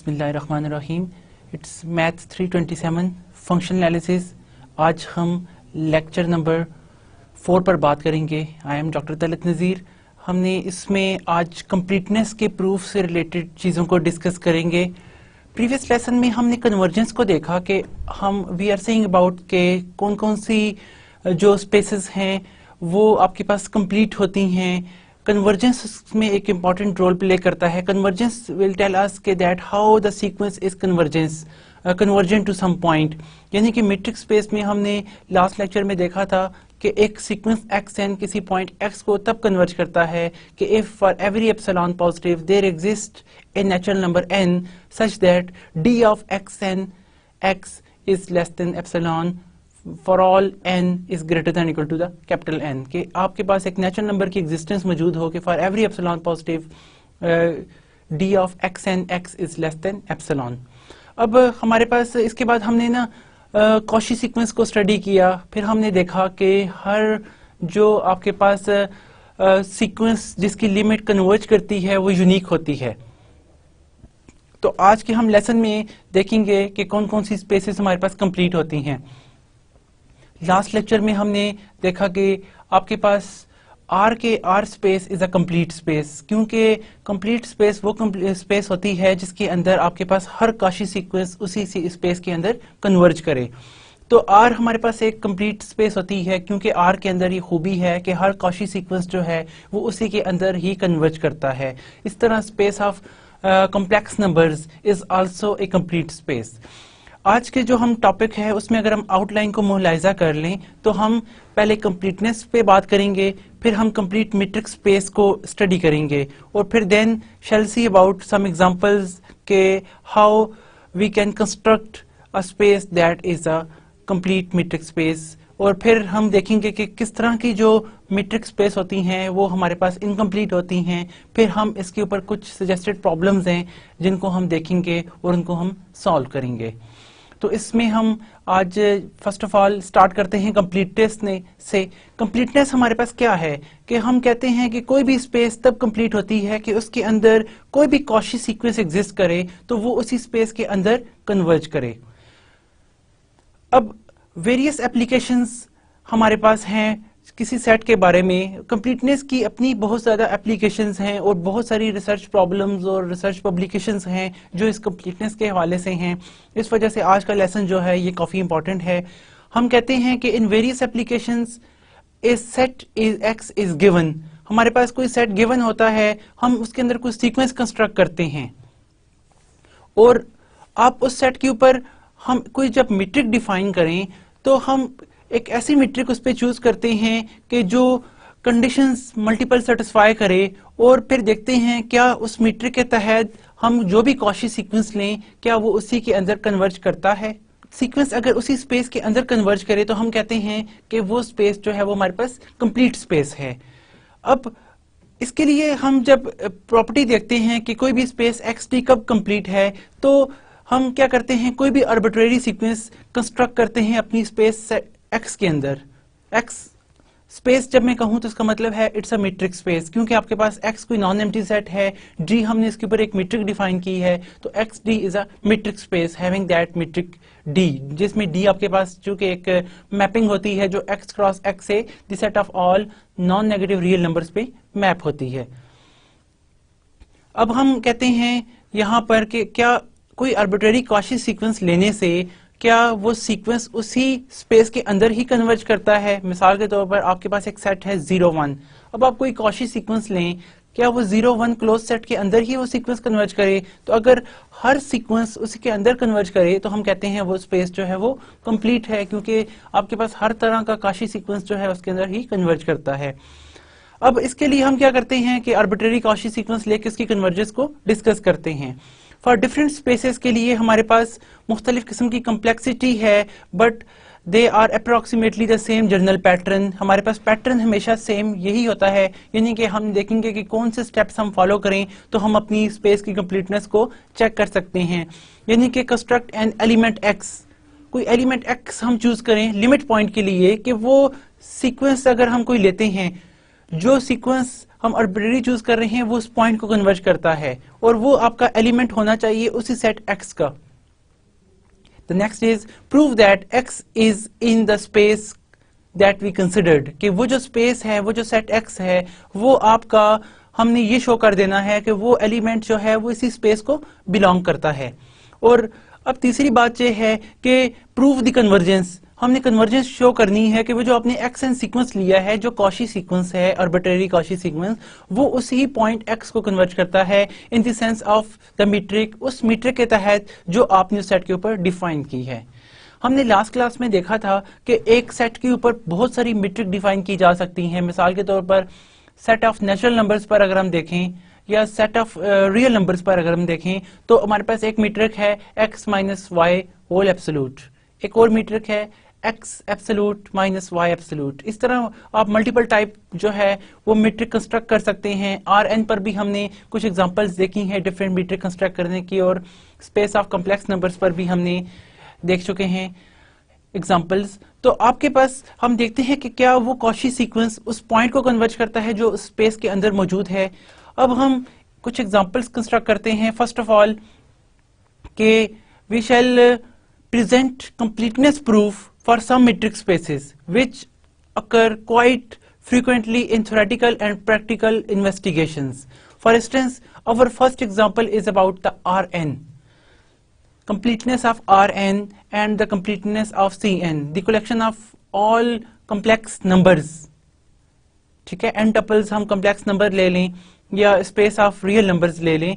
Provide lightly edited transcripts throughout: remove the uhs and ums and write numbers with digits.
बिस्मिल्लाहिर्रहमानिर्रहीम। It's math 327 functional analysis. आज हम लेक्चर नंबर 4 पर बात करेंगे। आई एम डॉक्टर तलत नज़ीर। हमने इसमें आज कंप्लीटनेस के प्रूफ से रिलेटेड चीज़ों को डिस्कस करेंगे। प्रीवियस लेसन में हमने कन्वर्जेंस को देखा कि हम वी आर सेइंग अबाउट के कौन कौन सी जो स्पेसेस हैं वो आपके पास कंप्लीट होती हैं। कन्वर्जेंस में एक इम्पॉर्टेंट रोल प्ले करता है। कन्वर्जेंस विल टेल अस के that how the sequence is convergent to some point. यानी कि मीट्रिक स्पेस में हमने लास्ट लेक्चर में देखा था कि एक सीक्वेंस एक्स एन किसी पॉइंट एक्स को तब कन्वर्ज करता है कि if for every epsilon positive there exist a natural number n such that d of x n x is less than epsilon for all n is greater than equal to the capital N। कि आपके पास एक natural number की existence मौजूद हो कि for every epsilon positive d of x n x is less than epsilon. अब हमारे पास इसके बाद हमने ना कॉशी सीक्वेंस को स्टडी किया। फिर हमने देखा कि हर जो आपके पास सीक्वेंस जिसकी लिमिट कन्वर्ज करती है वो यूनिक होती है। तो आज के हम लेसन में देखेंगे कि कौन कौन सी स्पेसेस हमारे पास कंप्लीट होती हैं। लास्ट लेक्चर में हमने देखा कि आपके पास R space is a complete space, क्योंकि कंप्लीट स्पेस वो स्पेस होती है जिसके अंदर आपके पास हर कॉशी सीक्वेंस उसी स्पेस के अंदर कन्वर्ज करे। तो आर हमारे पास एक कंप्लीट स्पेस होती है क्योंकि आर के अंदर ये खूबी है कि हर कॉशी सीक्वेंस जो है वो उसी के अंदर ही कन्वर्ज करता है। इस तरह space of complex numbers is also a complete space. आज के जो हम टॉपिक है उसमें अगर हम आउटलाइन को मुलाहिजा कर लें तो हम पहले कंप्लीटनेस पे बात करेंगे, फिर हम कंप्लीट मीट्रिक स्पेस को स्टडी करेंगे और फिर then shall see about some examples के how we can construct a space that is a complete metric space. और फिर हम देखेंगे कि किस तरह की जो मीट्रिक स्पेस होती हैं वो हमारे पास इनकम्प्लीट होती हैं। फिर हम इसके ऊपर कुछ सजेस्टेड प्रॉब्लम्स हैं जिनको हम देखेंगे और उनको हम सॉल्व करेंगे। तो इसमें हम आज फर्स्ट ऑफ ऑल स्टार्ट करते हैं कंप्लीटनेस से। कंप्लीटनेस हमारे पास क्या है कि हम कहते हैं कि कोई भी स्पेस तब कंप्लीट होती है कि उसके अंदर कोई भी कॉशी सीक्वेंस एग्जिस्ट करे तो वो उसी स्पेस के अंदर कन्वर्ज करे। अब वेरियस एप्लीकेशंस हमारे पास हैं किसी सेट के बारे में। कंप्लीटनेस की अपनी बहुत ज़्यादा एप्लीकेशंस हैं और बहुत सारी रिसर्च प्रॉब्लम्स और रिसर्च पब्लिकेशंस हैं जो इस कंप्लीटनेस के हवाले से हैं। इस वजह से आज का लेसन जो है ये काफ़ी इंपॉर्टेंट है। हम कहते हैं कि in various applications A set is x is given. हमारे पास कोई सेट गिवन होता है, हम उसके अंदर कुछ सीक्वेंस कंस्ट्रक्ट करते हैं और आप उस सेट के ऊपर हम कोई जब मीट्रिक डिफाइन करें तो हम एक ऐसी मीट्रिक उस पर चूज करते हैं कि जो कंडीशंस मल्टीपल सेटिस्फाई करे और फिर देखते हैं क्या उस मीट्रिक के तहत हम जो भी कॉशी सीक्वेंस लें क्या वो उसी के अंदर कन्वर्ज करता है। सीक्वेंस अगर उसी स्पेस के अंदर कन्वर्ज करे तो हम कहते हैं कि वो स्पेस जो है वो हमारे पास कंप्लीट स्पेस है। अब इसके लिए हम जब प्रॉपर्टी देखते हैं कि कोई भी स्पेस एक्स टी कब कंप्लीट है तो हम क्या करते हैं, कोई भी आर्बिट्रेरी सीक्वेंस कंस्ट्रक्ट करते हैं अपनी स्पेस एक्स के अंदर। एक्स स्पेस जब मैं कहूं तो इसका मतलब है इट्स अ मीट्रिक स्पेस, क्योंकि आपके पास एक्स कोई नॉन एम्प्टी सेट है, डी हमने इसके ऊपर एक मीट्रिक डिफाइन की है तो x D is a metric space having that metric D, जिसमें डी आपके पास चूंकि एक मैपिंग होती है जो एक्स क्रॉस एक्स से the set of all non negative real numbers पे मैप होती है। अब हम कहते हैं यहां पर कि क्या कोई आर्बिट्रेरी कॉशी सीक्वेंस लेने से क्या वो सीक्वेंस उसी स्पेस के अंदर ही कन्वर्ज करता है। मिसाल के तौर पर आपके पास एक सेट है 0 1। अब आप कोई कॉशी सीक्वेंस लें, क्या वो 0 1 क्लोज सेट के अंदर ही वो सीक्वेंस कन्वर्ज करे? तो अगर हर सीक्वेंस उसी के अंदर कन्वर्ज करे तो हम कहते हैं वो स्पेस जो है वो कंप्लीट है, क्योंकि आपके पास हर तरह का कॉशी सीक्वेंस जो है उसके अंदर ही कन्वर्ज करता है। अब इसके लिए हम क्या करते हैं कि आर्बिट्रेरी कॉशी सीक्वेंस लेकर उसकी कन्वर्जेंस को डिस्कस करते हैं। फॉर डिफरेंट स्पेसेस के लिए हमारे पास मुख्तलिफ किस्म की कम्प्लेक्सिटी है but they are approximately the same general pattern. हमारे पास पैटर्न हमेशा सेम यही होता है, यानी कि हम देखेंगे कि कौन से स्टेप्स हम फॉलो करें तो हम अपनी स्पेस की कंप्लीटनेस को चेक कर सकते हैं। यानी कि कंस्ट्रक्ट एन एलिमेंट एक्स, कोई एलिमेंट एक्स हम चूज करें लिमिट पॉइंट के लिए कि वो सीक्वेंस अगर हम कोई लेते हैं जो सीक्वेंस हम आर्बिट्रेरी चूज कर रहे हैं वो उस पॉइंट को कन्वर्ज करता है और वो आपका एलिमेंट होना चाहिए उसी सेट x का। The next is prove that x is in the space that we considered, कि वो जो स्पेस है, वो जो सेट x है, वो आपका हमने ये शो कर देना है कि वो एलिमेंट जो है वो इसी स्पेस को बिलोंग करता है। और अब तीसरी बात ये है कि प्रूव द कन्वर्जेंस, हमने कन्वर्जेंस शो करनी है कि वो जो आपने एक्स एन सीक्वेंस लिया है, जो कॉशी सीक्वेंस है, आर्बिट्रेरी कॉशी सीक्वेंस, वो उसी पॉइंट एक्स को कन्वर्ज करता है in the sense of the metric, उस मीट्रिक के तहत जो आपने उस सेट के ऊपर डिफाइन की है। हमने लास्ट क्लास में देखा था कि एक सेट के ऊपर बहुत सारी मीट्रिक डिफाइन की जा सकती हैं। मिसाल के तौर पर सेट ऑफ नेचुरल नंबर्स पर अगर हम देखें या सेट ऑफ रियल नंबर्स पर अगर हम देखें तो हमारे पास एक मीट्रिक है x minus y whole absolute, एक और मीट्रिक है x absolute minus y absolute. इस तरह आप मल्टीपल टाइप जो है वो मीट्रिक कंस्ट्रक्ट कर सकते हैं। Rn पर भी हमने कुछ एग्जांपल्स देखी हैं डिफरेंट मीट्रिक कंस्ट्रक्ट करने की, और स्पेस ऑफ कॉम्प्लेक्स नंबर्स पर भी हमने देख चुके हैं एग्जांपल्स। तो आपके पास हम देखते हैं कि क्या वो कॉशी सीक्वेंस उस पॉइंट को कन्वर्ज करता है जो स्पेस के अंदर मौजूद है। अब हम कुछ एग्जांपल्स कंस्ट्रक्ट करते हैं। फर्स्ट ऑफ ऑल के we shall present completeness proof for some metric spaces which occur quite frequently in theoretical and practical investigations. For instance, our first example is about the Rn, completeness of Rn and the completeness of Cn, the collection of all complex numbers. ठीक है, n tuples हम complex number ले लें या space of real numbers ले लें,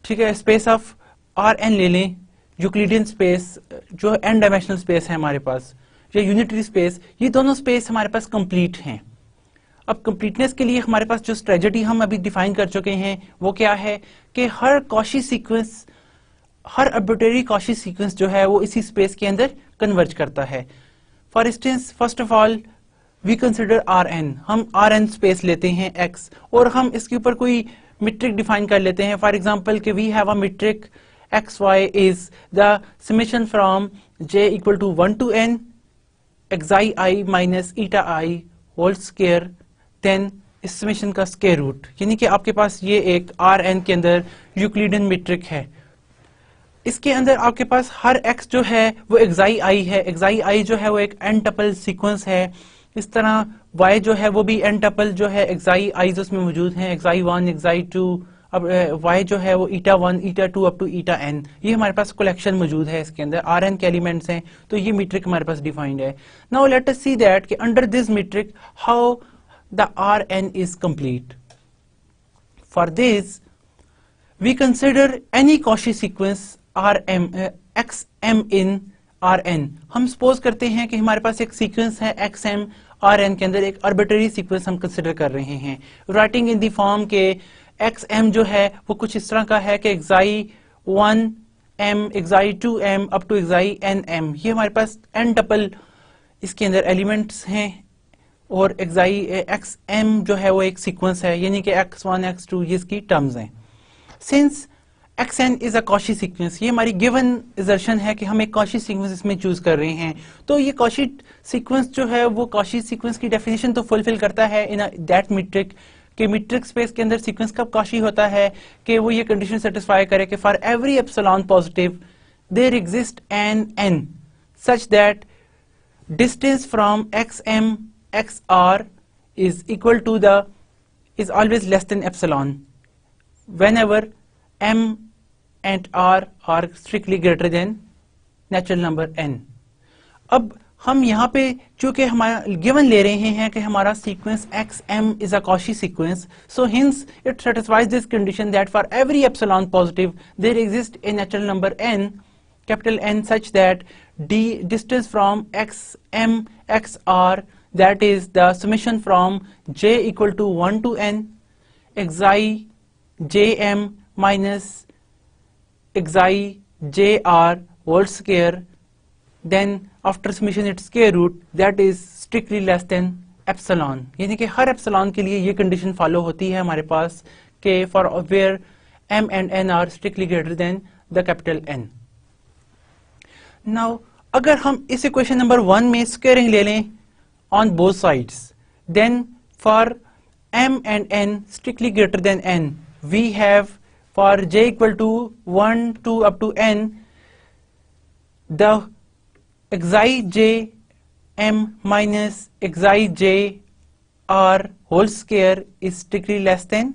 ठीक है, space of Rn ले लें, यूक्लिडियन स्पेस जो एन डायमेंशनल स्पेस है हमारे पास, या यूनिटरी स्पेस, ये दोनों स्पेस हमारे पास कंप्लीट हैं। अब कंप्लीटनेस के लिए हमारे पास जो स्ट्रेटजी हम अभी डिफाइन कर चुके हैं वो क्या है कि हर कॉशी सीक्वेंस, हर आर्बिट्रेरी कॉशी सीक्वेंस जो है वो इसी स्पेस के अंदर कन्वर्ज करता है। For instance, first of all we consider Rn, हम Rn स्पेस लेते हैं x और हम इसके ऊपर कोई मीट्रिक डिफाइन कर लेते हैं। फॉर एग्जांपल कि we have a metric xy is the summation from j equal to 1 to n xi I minus eta I whole square, then इस समेशन का स्क्वायर रूट, यानी कि आपके पास ये एक Rn के अंदर यूक्लिडियन मीट्रिक है। इसके अंदर आपके पास हर x जो है वो xi I है, xi I जो है वो एक n टपल सीक्वेंस है। इस तरह y जो है वो भी n टपल जो है xi I उसमें मौजूद हैं, xi1 xi2, अब y जो है वो eta1 eta2 up to eta n, ये हमारे पास कलेक्शन मौजूद है, इसके अंदर Rn के एलिमेंट्स हैं, तो ये मीट्रिक हमारे पास डिफाइंड है। Now let us see that कि under this metric how the Rn is complete. For this we consider any Cauchy sequence Rm xm in Rn। हम सपोज करते हैं कि हमारे पास एक सीक्वेंस है xm Rn के अंदर, एक आर्बिट्रेरी सीक्वेंस हम कंसिडर कर रहे हैं, राइटिंग इन द फॉर्म के xm जो है वो कुछ इस तरह का है कि xi1m xi2m up to xinm, ये हमारे पास n टपल इसके अंदर एलिमेंट्स हैं, और xm जो है वो एक सीक्वेंस है, यानी कि x1 x2 ये इसकी टर्म्स हैं। Since xn is a Cauchy sequence, ये हमारी गिवन असर्शन है कि हम एक कॉशी सीक्वेंस इसमें चूज कर रहे हैं, तो ये कॉशी सीक्वेंस जो है वो कॉशी सीक्वेंस की डेफिनेशन तो फुलफिल करता है इन दैट मीट्रिक, कि मीट्रिक स्पेस के अंदर सीक्वेंस कब कॉशी होता है कि वो ये कंडीशन सेटिस्फाई करे कि for every epsilon positive there exist n n such that distance from xm xr is equal to the is always less than epsilon whenever m and r are strictly greater than natural number n। अब हम यहाँ पे चूंकि हमारा given ले रहे हैं कि हमारा sequence xm is a Cauchy sequence, so hence it satisfies this condition that for every epsilon positive there exists a natural number n, capital N, such that d distance from xm xr, that is the summation from j equal to 1 to n xi jm minus xi jr whole square, then after summation its square root, that is strictly less than epsilon, यानी कि हर epsilon के लिए ये condition follow होती है हमारे पास कि for where m and n are strictly greater than the capital N। Now अगर हम इस इक्वेशन नंबर 1 में स्क्वायरिंग ले लें on both sides, then for m and n strictly greater than n, we have for j equal to 1, 2 up to n, the xi j m minus xi j r whole square is strictly less than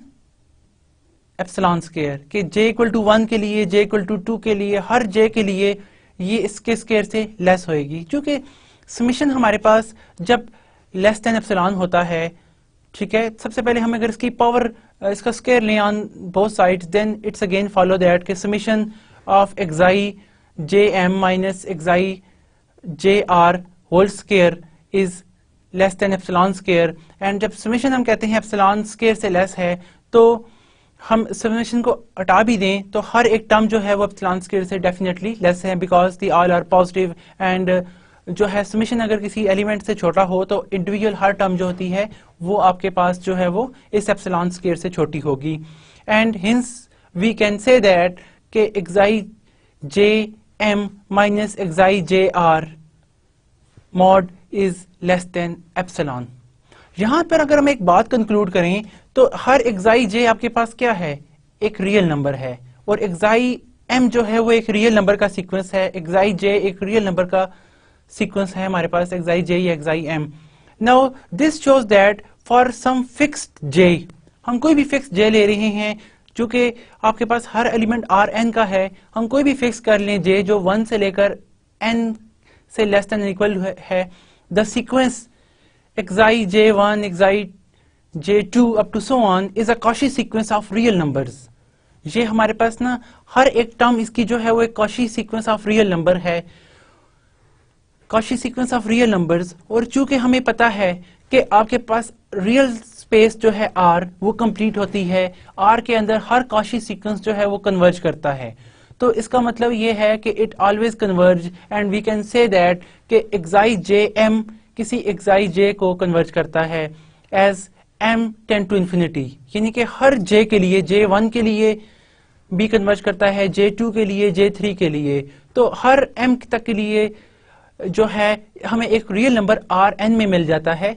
epsilon square, कि j equal to 1 के लिए, j equal to 2 के लिए, हर j के लिए ये इसके square से लेस होएगी, क्योंकि समेशन हमारे पास जब लेस देन एप्सिलॉन होता है, ठीक है, सबसे पहले हम अगर इसकी पावर इसका स्क्वायर लें on both sides, then it's again follow that कि summation of xi jm minus xi jr whole square is less than epsilon square. And जब समेशन हम कहते हैं एप्सिलॉन स्क्वायर से लेस है, तो हम समेशन को हटा भी दें तो हर एक टर्म जो है वो एप्सिलॉन स्क्वायर से डेफिनेटली लेस है, because the all are positive. And जो है समेशन अगर किसी एलिमेंट से छोटा हो तो इंडिविजुअल हर टर्म जो होती है वो आपके पास जो है वो इस एप्सिलॉन स्क्वायर से छोटी होगी। And hence we can say that कि xi jm minus xi jr mod is less than epsilon. यहां पर अगर हम एक बात कंक्लूड करें तो हर xi j आपके पास क्या है, एक रियल नंबर है, और xi m जो है वो एक रियल नंबर का सीक्वेंस है, xi j एक रियल नंबर का सीक्वेंस है हमारे पास, xi j या xi m। Now this shows that for some fixed j, हम कोई भी फिक्स j ले रहे हैं जो कि आपके पास हर एलिमेंट rn का है, हम कोई भी फिक्स कर लें j जो 1 से लेकर n से लेस देन इक्वल है, the sequence xi j1 xi j2 up to so on is a Cauchy sequence of real numbers। ये हमारे पास ना हर एक टर्म इसकी जो है वो एक Cauchy sequence of real number है, Cauchy sequence of real numbers। और चूंकि हमें पता है कि आपके पास रियल स्पेस जो है R वो कंप्लीट होती है, R के अंदर हर Cauchy sequence जो है वो कन्वर्ज करता है, तो इसका मतलब ये है कि it always converge, and we can say that कि xi jm किसी xi j को कन्वर्ज करता है as m tend to infinity, यानी कि हर j के लिए, j1 के लिए भी कन्वर्ज करता है, j2 के लिए, j3 के लिए, तो हर m तक के लिए जो है हमें एक रियल नंबर rn में मिल जाता है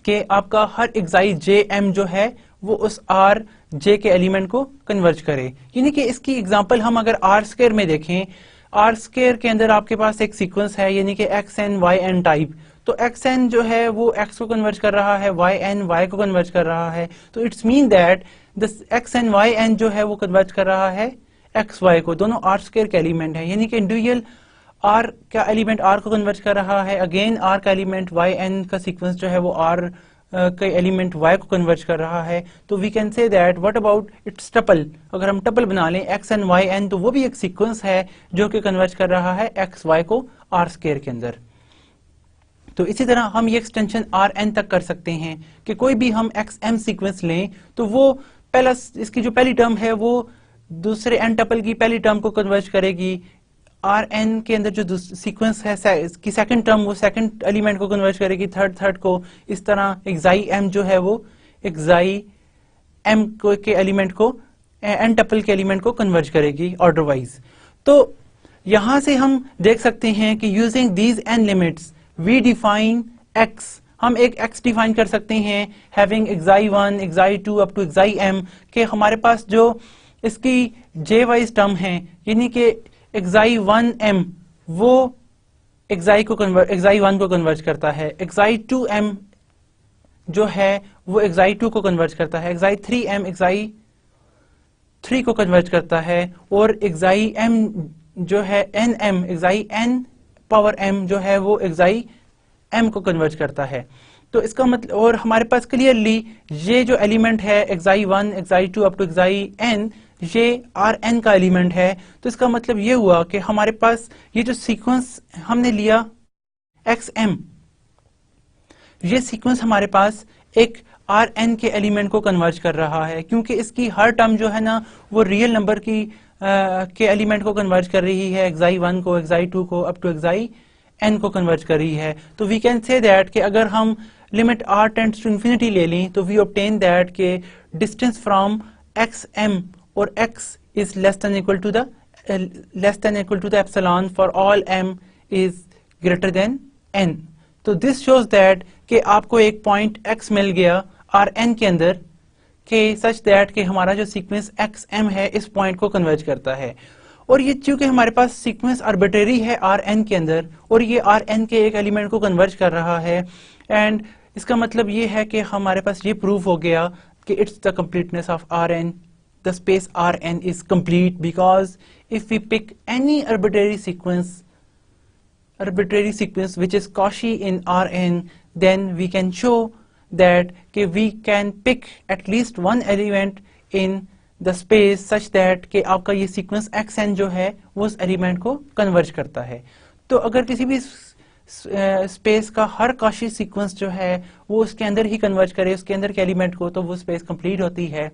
कि आपका हर xi jm जो है वो उस r j के एलिमेंट को कन्वर्ज करे। यानी कि इसकी एग्जांपल हम अगर r स्क्वायर में देखें, r स्क्वायर के अंदर आपके पास एक सीक्वेंस है, यानी कि xn yn टाइप, तो xn जो है वो x को कन्वर्ज कर रहा है, yn y को कन्वर्ज कर रहा है, तो it's mean that the xn yn जो है वो कन्वर्ज कर रहा है xy को, दोनों r स्क्वायर के एलिमेंट है, यानी कि इंडिविजुअल r का एलिमेंट r को कन्वर्ज कर रहा है, अगेन r का एलिमेंट yn का सीक्वेंस जो है वो r का एलिमेंट y को कन्वर्ज कर रहा है। तो we can say that what about its tuple, अगर हम टपल बना लें xn yn, तो वो भी एक सीक्वेंस है जो कि कन्वर्ज कर रहा है xy को r स्क्वायर के अंदर। तो इसी तरह हम ये एक्सटेंशन rn तक कर सकते हैं कि कोई भी हम xm सीक्वेंस लें तो वो पहला, इसकी जो पहली टर्म है वो दूसरे n टपल की पहली टर्म को कन्वर्ज करेगी, rn के अंदर जो सीक्वेंस है इसकी सेकंड टर्म वो सेकंड एलिमेंट को कन्वर्ज करेगी, थर्ड को, इस तरह xi m जो है वो xi m को के एलिमेंट को n टपल के एलिमेंट को कन्वर्ज करेगी ऑर्डर वाइज। तो यहां से हम देख सकते हैं कि using these n limits we define x, हम एक x डिफाइन कर सकते हैं having xi1 xi2 up to xim, के हमारे पास जो इसकी j वाइज टर्म है, यानी कि xi1m वो xi1 को कन्वर्ज करता है, xi2m जो है वो xi2 को कन्वर्ज करता है, xi3m xi3 को कन्वर्ज करता है, और xim जो है nm xin पावर m जो है वो xim को कन्वर्ज करता है। तो इसका मतलब, और हमारे पास क्लियरली ये जो एलिमेंट है xi1 xi2 up to xin ये rn का एलिमेंट है, तो इसका मतलब ये हुआ कि हमारे पास ये जो सीक्वेंस हमने लिया xm, ये सीक्वेंस हमारे पास एक rn के एलिमेंट को कन्वर्ज कर रहा है, क्योंकि इसकी हर टर्म जो है ना वो रियल नंबर की के एलिमेंट को कन्वर्ज कर रही है, xi1 को xi2 को अप टू xin को कन्वर्ज कर रही है। तो वी कैन से दैट कि अगर हम limit r tends to infinity ले लें तो वी ऑब्टेन दैट के डिस्टेंस फ्रॉम xm और x is less than equal to the epsilon for all m is greater than n। तो दिस शोज दैट कि आपको एक पॉइंट x मिल गया, आर एन के अंदर के सच दैट कि हमारा जो सीक्वेंस एक्स एम है इस पॉइंट को कन्वर्ज करता है। और ये चूंकि हमारे पास सीक्वेंस आर्बिट्रेरी है आर एन के अंदर और ये आर एन के एक एलिमेंट को कन्वर्ज कर रहा है, एंड इसका मतलब ये है कि हमारे पास ये प्रूफ हो गया कि it's the completeness of R n, the space R n is complete because if we pick any arbitrary sequence which is Cauchy in Rn, then we can show that we can pick at least one element in the space such that कि आपका ये sequence xn जो है वो उस element को converge करता है। तो अगर किसी भी स्पेस का हर Cauchy sequence जो है वो उसके अंदर ही converge करे उसके अंदर के एलिमेंट को, तो वो स्पेस कंप्लीट होती है।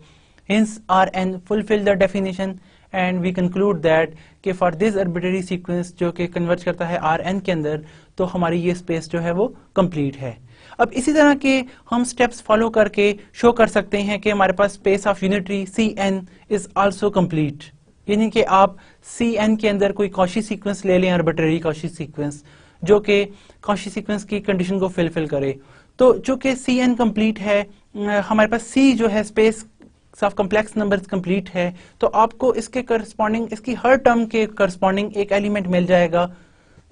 Hence Rn fulfill the definition and we conclude that कि for this arbitrary sequence जो कि कन्वर्ज करता है Rn के अंदर, तो हमारी ये स्पेस जो है वो कंप्लीट है। अब इसी तरह के हम स्टेप्स फॉलो करके शो कर सकते हैं कि हमारे पास space of unitary Cn is also complete, यानी कि आप Cn के अंदर कोई Cauchy सीक्वेंस ले लें, arbitrary Cauchy सीक्वेंस जो कि Cauchy सीक्वेंस की कंडीशन को फिलफिल करे। तो चूंकि Cn कंप्लीट है, हमारे पास C जो है space of complex numbers complete है, तो आपको इसके करस्पॉन्डिंग इसकी हर टर्म के करस्पॉन्डिंग एक एलिमेंट मिल जाएगा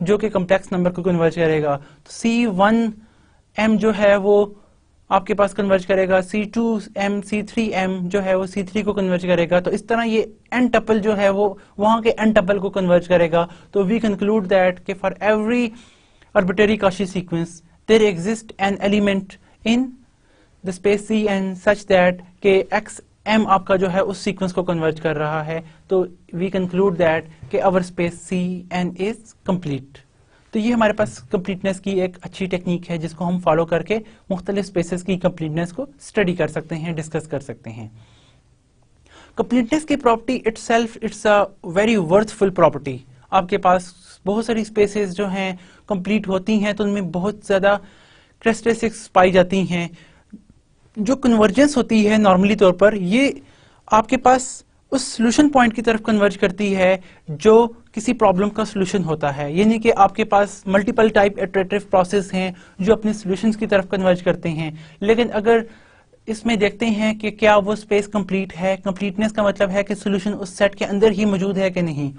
जो कि कॉम्प्लेक्स नंबर को कन्वर्ज करेगा। तो C1m जो है वो आपके पास कन्वर्ज करेगा, C2m C3m जो है वो C3 को कन्वर्ज करेगा। तो इस तरह ये n टपल जो है वो वहां के n टपल को कन्वर्ज करेगा। तो वी कंक्लूड दैट कि for every arbitrary Cauchy sequence there exists an element in the space Cn such that कि xm आपका जो है उस सीक्वेंस को कन्वर्ज कर रहा है। तो वी कंक्लूड दैट कि our space Cn is complete. तो ये हमारे पास कंप्लीटनेस की एक अच्छी टेक्निक है जिसको हम फॉलो करके मुख्तलिफ स्पेसेस की कंप्लीटनेस को स्टडी कर सकते हैं, डिस्कस कर सकते हैं। कंप्लीटनेस की property itself it's a very worthful property. आपके पास बहुत सारी स्पेसेस जो हैं कंप्लीट होती हैं तो उनमें बहुत ज्यादा कैरेक्टरिस्टिक्स पाई जाती हैं। जो कन्वर्जेंस होती है नॉर्मली तौर पर ये आपके पास उस सॉल्यूशन पॉइंट की तरफ कन्वर्ज करती है जो किसी प्रॉब्लम का सॉल्यूशन होता है, यानी कि आपके पास मल्टीपल टाइप इटरेटिव प्रोसेस हैं जो अपने सॉल्यूशंस की तरफ कन्वर्ज करते हैं। लेकिन अगर इसमें देखते हैं कि क्या वो स्पेस कंप्लीट है, कंप्लीटनेस का मतलब है कि सॉल्यूशन उस सेट के अंदर ही मौजूद है कि नहीं।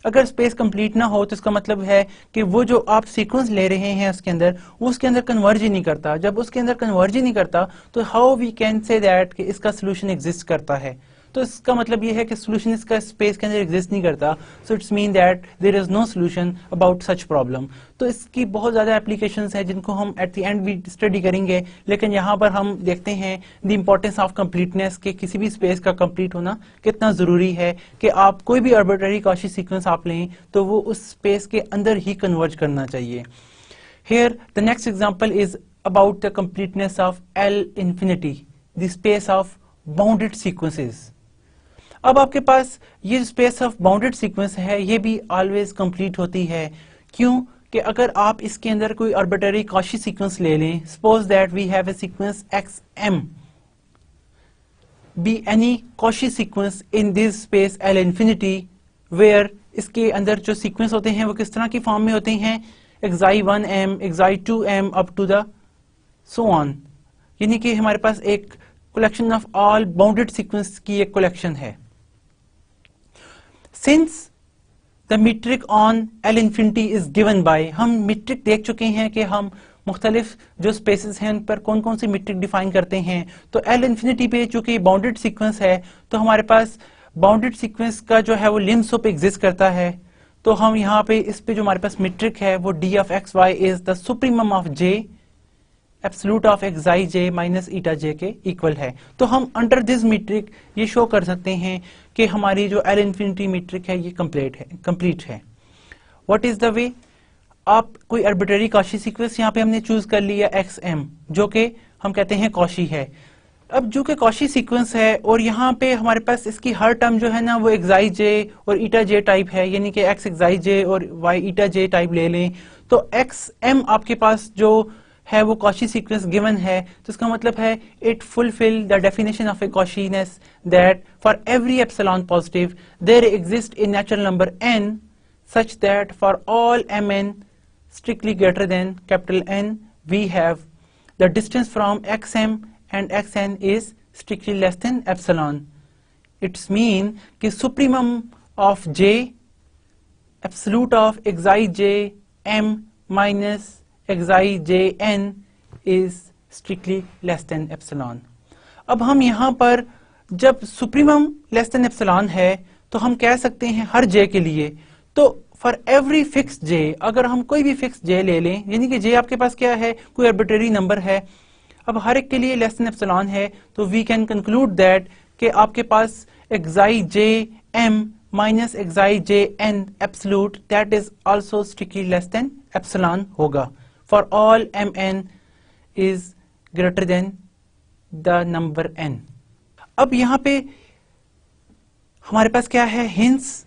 अगर स्पेस कंप्लीट ना हो तो इसका मतलब है कि वो जो आप सीक्वेंस ले रहे हैं उसके अंदर वो उसके अंदर कन्वर्ज ही नहीं करता। जब उसके अंदर कन्वर्ज ही नहीं करता तो how we can say that कि इसका सॉल्यूशन एग्जिस्ट करता है। तो इसका मतलब ये है कि सॉल्यूशन इसका स्पेस के अंदर एग्जिस्ट नहीं करता। So it's mean that there is no solution about such problem. तो इसकी बहुत ज्यादा एप्लीकेशंस हैं जिनको हम एट द एंड भी स्टडी करेंगे, लेकिन यहाँ पर हम देखते हैं द इंपॉर्टेंस ऑफ कंप्लीटनेस के किसी भी स्पेस का कंप्लीट होना कितना जरूरी है कि आप कोई भी आर्बिट्रेरी Cauchy सीक्वेंस आप लें तो वो उस स्पेस के अंदर ही कन्वर्ज करना चाहिए। Here the next example is about the completeness of L infinity, the space of bounded sequences. अब आपके पास ये स्पेस ऑफ बाउंडेड सीक्वेंस है ये भी ऑलवेज कंप्लीट होती है। क्यों कि अगर आप इसके अंदर कोई आर्बिट्रेरी Cauchy सीक्वेंस ले लें, suppose that we have a sequence xm be any Cauchy sequence in this space L infinity where इसके अंदर जो सीक्वेंस होते हैं वो किस तरह की फॉर्म में होते हैं, xi1m xi2m up to the so on, यानी कि हमारे पास एक collection of all bounded sequence की एक कलेक्शन है। Since the metric on L infinity is given by, हम मीट्रिक देख चुके हैं कि हम मुख्तलिफ जो स्पेसेस हैं उन पर कौन कौन सी मीट्रिक डिफाइन करते हैं। तो L infinity पे चूंकि बाउंडेड सीक्वेंस है तो हमारे पास बाउंडेड सीक्वेंस का जो है वो लिम सुप एग्जिस्ट करता है। तो हम यहाँ पे इस पे जो हमारे पास मीट्रिक है वो d of xy is the supremum of j absolute of xij minus eta j के इक्वल है। तो हम अंडर दिस मीट्रिक ये शो कर सकते हैं कि हमारी जो L infinity मीट्रिक है ये कंप्लीट है। व्हाट इज द वे, आप कोई आर्बिट्रेरी Cauchy सीक्वेंस यहाँ पे हमने चूज कर लिया xm जो कि हम कहते हैं Cauchy है। अब जो कि Cauchy सीक्वेंस है और यहाँ पे हमारे पास इसकी हर टर्म जो है ना वो xij और ईटा j टाइप है, यानी कि x xij और y ईटा j टाइप ले लें। तो xm आपके पास जो है वो Cauchy सीक्वेंस गिवन है, तो इसका मतलब है it fulfil the definition of a Cauchiness that for every epsilon positive there exist a natural number n such that for all mn strictly greater than capital N we have the distance from xm and xn is strictly less than epsilon. It's mean कि supremum of j, absolute of xij m minus xij n is strictly less than epsilon. अब हम यहाँ पर जब supremum less than epsilon है तो हम कह सकते हैं हर j के लिए, तो फॉर एवरी फिक्स j, अगर हम कोई भी फिक्स j ले लें, यानी कि j आपके पास क्या है, कोई आर्बिट्रेरी नंबर है, अब हर एक के लिए लेस देन एप्सिलॉन है, तो वी कैन कंक्लूड दैट कि आपके पास xi j m minus xi j n absolute that is also strictly less than epsilon होगा for all mn is greater than the number n. अब यहाँ पे हमारे पास क्या है, hence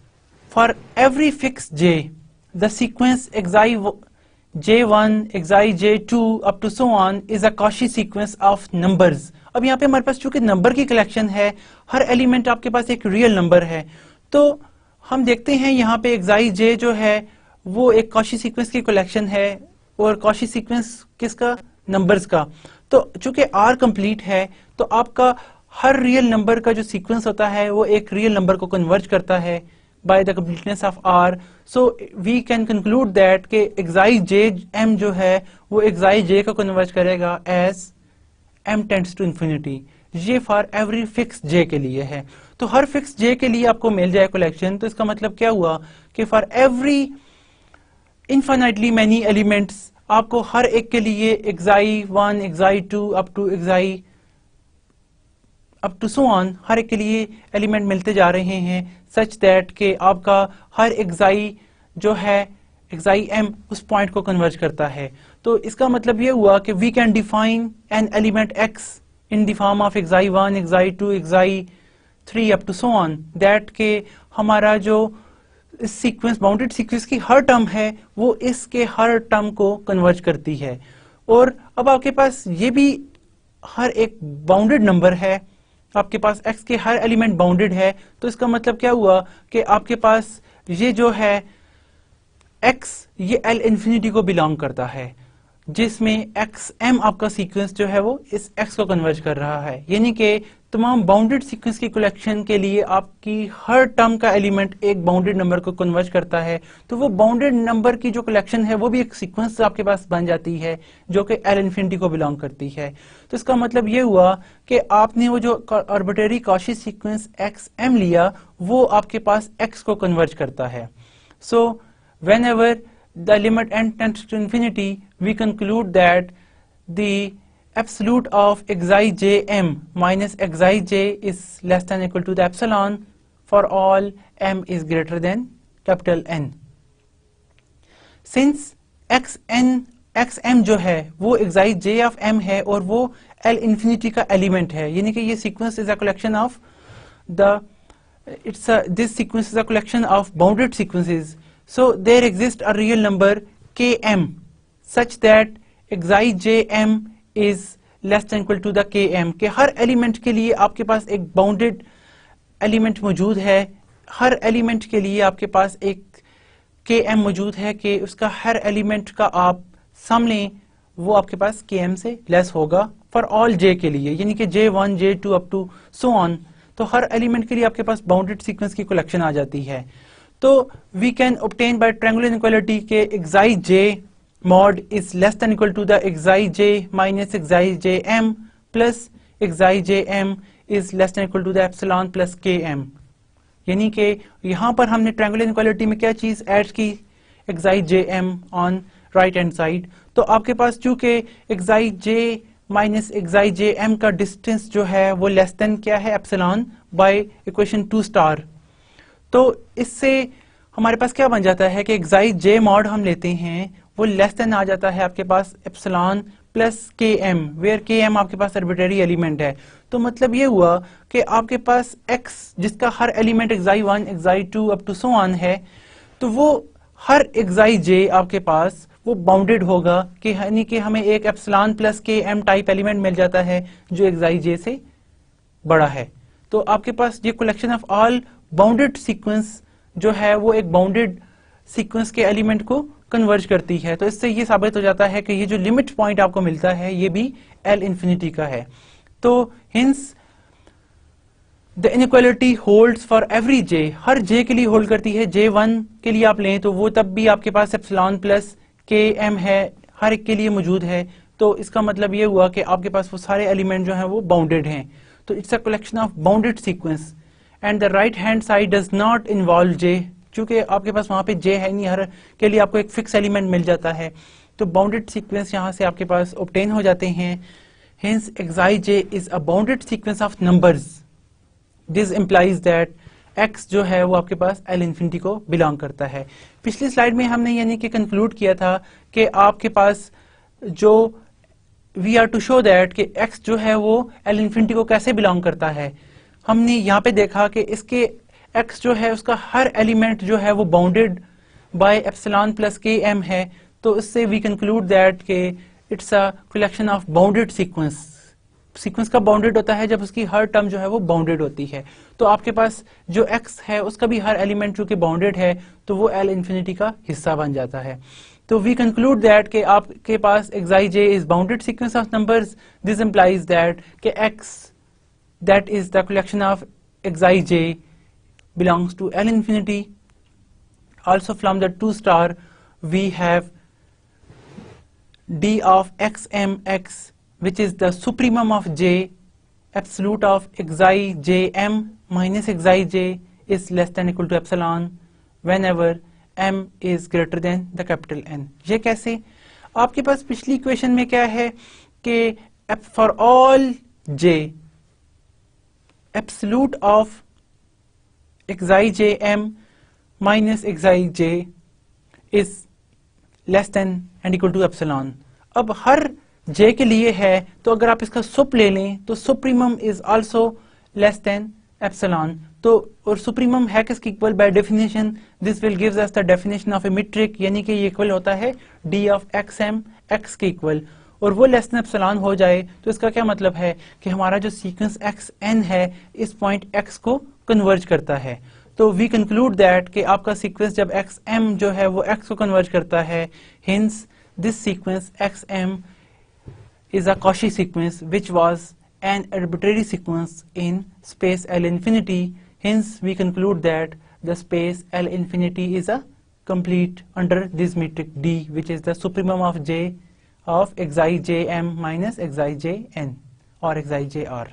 for every fix j the sequence xi j1 xi j2 up to so on is a Cauchy sequence of numbers. अब यहाँ पे हमारे पास चूंकि नंबर की कलेक्शन है, हर एलिमेंट आपके पास एक रियल नंबर है, तो हम देखते हैं यहाँ पे xi j जो है वो एक कॉची सीक्वेंस की कलेक्शन है, और कॉची सीक्वेंस किसका, नंबर्स का. तो चूंकि r कंप्लीट है तो आपका हर रियल नंबर का जो सीक्वेंस होता है वो एक रियल नंबर को कन्वर्ज करता है by the completeness of r. So we can conclude that कि xi j m जो है वो xi j को कन्वर्ज करेगा as m tends to infinity. ये फॉर एवरी फिक्स j के लिए है. तो हर फिक्स j के लिए आपको मिल जाए कलेक्शन, तो इसका मतलब क्या हुआ कि for every infinitely many elements आपको हर एक के लिए xi1 xi2 up to so on हर एक के लिए एलिमेंट मिलते जा रहे हैं, सच दैट कि आपका हर xi जो है xi m उस पॉइंट को कन्वर्ज करता है. तो इसका मतलब ये हुआ कि we can define an element x in the form of xi1 xi2 xi3 up to so on, that के हमारा जो इस सीक्वेंस बाउंडेड सीक्वेंस की हर टर्म है वो इसके हर टर्म को कन्वर्ज करती है. और अब आपके पास ये भी हर एक बाउंडेड नंबर है, आपके पास x के हर एलिमेंट बाउंडेड है, तो इसका मतलब क्या हुआ कि आपके पास ये जो है x ये L इंफिनिटी को बिलोंग करता है, जिसमें xm आपका सीक्वेंस जो है वो इस x को कन्वर्ज कर रहा है. यानी कि तमाम बाउंडेड सीक्वेंस की कलेक्शन के लिए आपकी हर टर्म का एलिमेंट एक बाउंडेड नंबर को कन्वर्ज करता है, तो वो बाउंडेड नंबर की जो कलेक्शन है वो भी एक सीक्वेंस आपके पास बन जाती है जो कि L इंफिनिटी को बिलोंग करती है. तो इसका मतलब ये हुआ कि आपने वो जो आर्बिट्रेरी कॉची सीक्वेंस xm लिया वो आपके पास x को कन्वर्ज करता है. सो whenever the limit n tends to infinity, we conclude that the absolute of xi j m minus xi j is less than or equal to the epsilon for all m is greater than capital N. Since xm जो है वो xi j of m है और वो L infinity का element है, यानी कि ये sequence is a collection of this sequence is a collection of bounded sequences. So there exists a real number km such that xi jm is less than equal to the km, के हर element के लिए आपके पास एक bounded element मौजूद है, हर element के लिए आपके पास एक km मौजूद है कि उसका हर एलिमेंट का आप सम लें वो आपके पास km से लेस होगा फॉर ऑल j के लिए, यानी कि j1 j2 up to so on. तो हर एलिमेंट के लिए आपके पास बाउंडेड सीक्वेंस की कलेक्शन आ जाती है. तो we can obtain by triangular inequality के xi j mod is less than equal to the xi j minus xi j m plus xi j m is less than equal to the epsilon plus km. यानी कि यहाँ पर हमने triangular inequality में क्या चीज add की, xi j m on right hand side. तो आपके पास चूंकि xi j minus xi j m का डिस्टेंस जो है वो लेस देन क्या है, एप्सिलॉन बाय इक्वेशन 2 स्टार. तो इससे हमारे पास क्या बन जाता है कि xi j मॉड हम लेते हैं वो लेस देन आ जाता है आपके पास epsilon plus km, where km आपके पास आर्बिट्रेरी एलिमेंट है. तो मतलब ये हुआ कि आपके पास x जिसका हर element xi1 xi2 up to so on है, तो वो हर xi j आपके पास वो बाउंडेड होगा कि यानी कि हमें एक epsilon plus km type element मिल जाता है जो xi j से बड़ा है. तो आपके पास ये collection of all bounded sequence जो है वो एक बाउंडेड सीक्वेंस के एलिमेंट को कन्वर्ज करती है. तो इससे ये साबित हो जाता है कि ये जो लिमिट पॉइंट आपको मिलता है ये भी L इंफिनिटी का है. तो hence the inequality holds for every J, हर जे के लिए होल्ड करती है। J1 के लिए आप लें तो वो तब भी आपके पास एप्सिलॉन प्लस KM है, हर एक के लिए मौजूद है। तो इसका मतलब ये हुआ कि आपके पास वो सारे एलिमेंट जो हैं वो बाउंडेड हैं। तो it's a collection of bounded sequence and the right hand side does not involve J, चूंकि आपके पास वहां पे जे है नहीं, हर के लिए आपको एक फिक्स एलिमेंट मिल जाता है। तो बाउंडेड सीक्वेंस यहाँ से आपके पास ऑब्टेन हो जाते हैं। Hence Xij is a bounded sequence of numbers. This implies that x जो है वो आपके पास L इंफिनिटी को बिलोंग करता है। पिछली स्लाइड में हमने यानी कि कंक्लूड किया था कि आपके पास जो we are to show that कि x जो है वो L इंफिनिटी को कैसे बिलोंग करता है। हमने यहाँ पे देखा कि इसके x जो है उसका हर एलिमेंट जो है वो bounded by epsilon plus KM है। तो इससे वी कंक्लूड दैट कि it's a collection of bounded sequence. Sequence का बाउंडेड होता है जब उसकी हर टर्म जो है वो बाउंडेड होती है। तो आपके पास जो x है उसका भी हर एलिमेंट जो कि बाउंडेड है तो वो L इंफिनिटी का हिस्सा बन जाता है। तो वी कंक्लूड दैट कि आपके पास Xij is bounded sequence of numbers. This implies that कि x that is the collection of Xij belongs to L infinity. Also from the 2 star we have d of xmx which is the supremum of j, absolute of Xijm minus Xij is less than equal to epsilon whenever m is greater than the capital N. ये कैसे? आपके पास पिछली equation में क्या है कि for all j absolute of Xijm minus Xij is less than and equal to epsilon. अब हर j के लिए है तो अगर आप इसका सुप ले लें तो supremum is also less than epsilon. तो और सुप्रीमम है किसकी equal? By definition this will gives us the definition of a metric, यानी कि ये इक्वल होता है d ऑफ xm x के इक्वल, और वो लेस देन एप्सिलॉन हो जाए तो इसका क्या मतलब है कि हमारा जो सीक्वेंस xn है इस पॉइंट x को कन्वर्ज करता है। तो वी कंक्लूड दैट कि आपका सीक्वेंस जब xm जो है वो x को कन्वर्ज करता है, hints this sequence xm is a Cauchy sequence which was an arbitrary sequence in space L infinity. Hence we conclude that the space L infinity is a complete under this metric D, which is the supremum of J of Xijm minus Xijn और Xijr.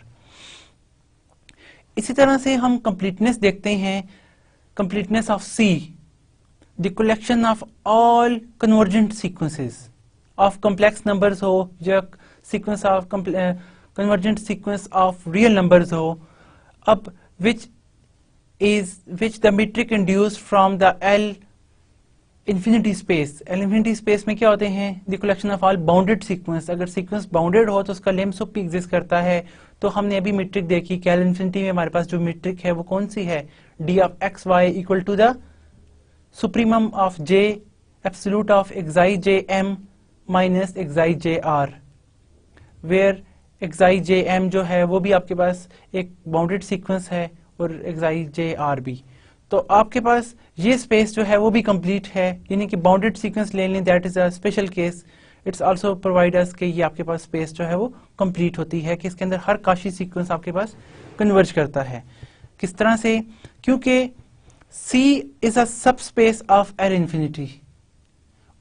इसी तरह से हम completeness देखते हैं, completeness of C, the collection of all convergent sequences of complex numbers हो या sequence of convergent sequence of real numbers हो, अब which the metric induced from the L infinity space. L infinity space में क्या होते हैं? the collection of all bounded sequence. अगर sequence bounded हो तो उसका लेम सुप एग्जिस्ट करता है। तो हमने अभी मीट्रिक देखी कि L infinity में हमारे पास जो मीट्रिक है वो कौन सी है? d of xy equal to the supremum of j absolute of Xijm minus Xijr, where Xijm जो है वो भी आपके पास एक बाउंडेड सीक्वेंस है और Xijr भी। तो आपके पास ये स्पेस जो है वो भी कंप्लीट है, यानी कि बाउंडेड सीक्वेंस ले लें, that is a special case. It's also provide us कि ये आपके पास स्पेस जो है वो कंप्लीट होती है कि इसके अंदर हर काशी सीक्वेंस आपके पास कन्वर्ज करता है। किस तरह से? क्योंकि C इज अ सब स्पेस ऑफ L इंफिनिटी,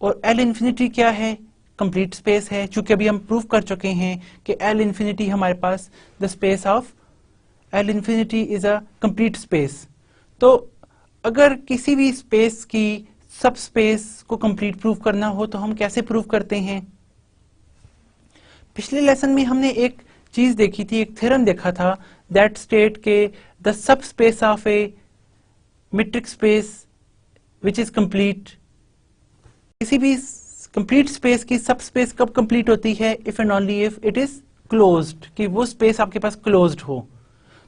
और L इंफिनिटी क्या है? कंप्लीट स्पेस है। चूंकि अभी हम प्रूव कर चुके हैं कि L इंफिनिटी हमारे पास the space of L infinity is a complete space. तो अगर किसी भी स्पेस की सब स्पेस को कंप्लीट प्रूव करना हो तो हम कैसे प्रूव करते हैं? पिछले लेसन में हमने एक चीज देखी थी, एक थ्योरम देखा था, दैट स्टेट के the subspace of a metric space which is complete, किसी भी कंप्लीट स्पेस की सब स्पेस कब कंप्लीट होती है? If and only if it is closed, कि वो स्पेस आपके पास क्लोज्ड हो।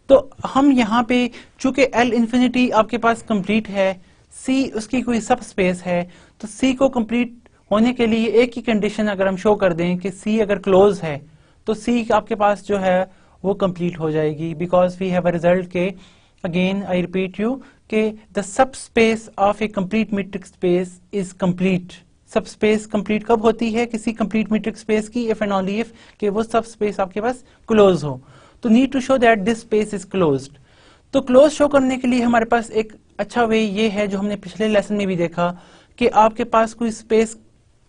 तो हम यहाँ पे चूंकि L इंफिनिटी आपके पास कंप्लीट है, C उसकी कोई सब स्पेस है, तो C को कंप्लीट होने के लिए एक ही कंडीशन अगर हम शो कर दें कि C अगर क्लोज है तो C आपके पास जो है वो कंप्लीट हो जाएगी, because we have a result के अगेन आई रिपीट यू कि the subspace of a complete metric space is complete. Subspace complete कब होती है किसी कंप्लीट मीट्रिक स्पेस की? इफ एंड ओनली इफ कि वो सब स्पेस आपके पास क्लोज हो। तो need to show that this space is closed. तो क्लोज शो करने के लिए हमारे पास एक अच्छा वे ये है जो हमने पिछले लेसन में भी देखा कि आपके पास कोई स्पेस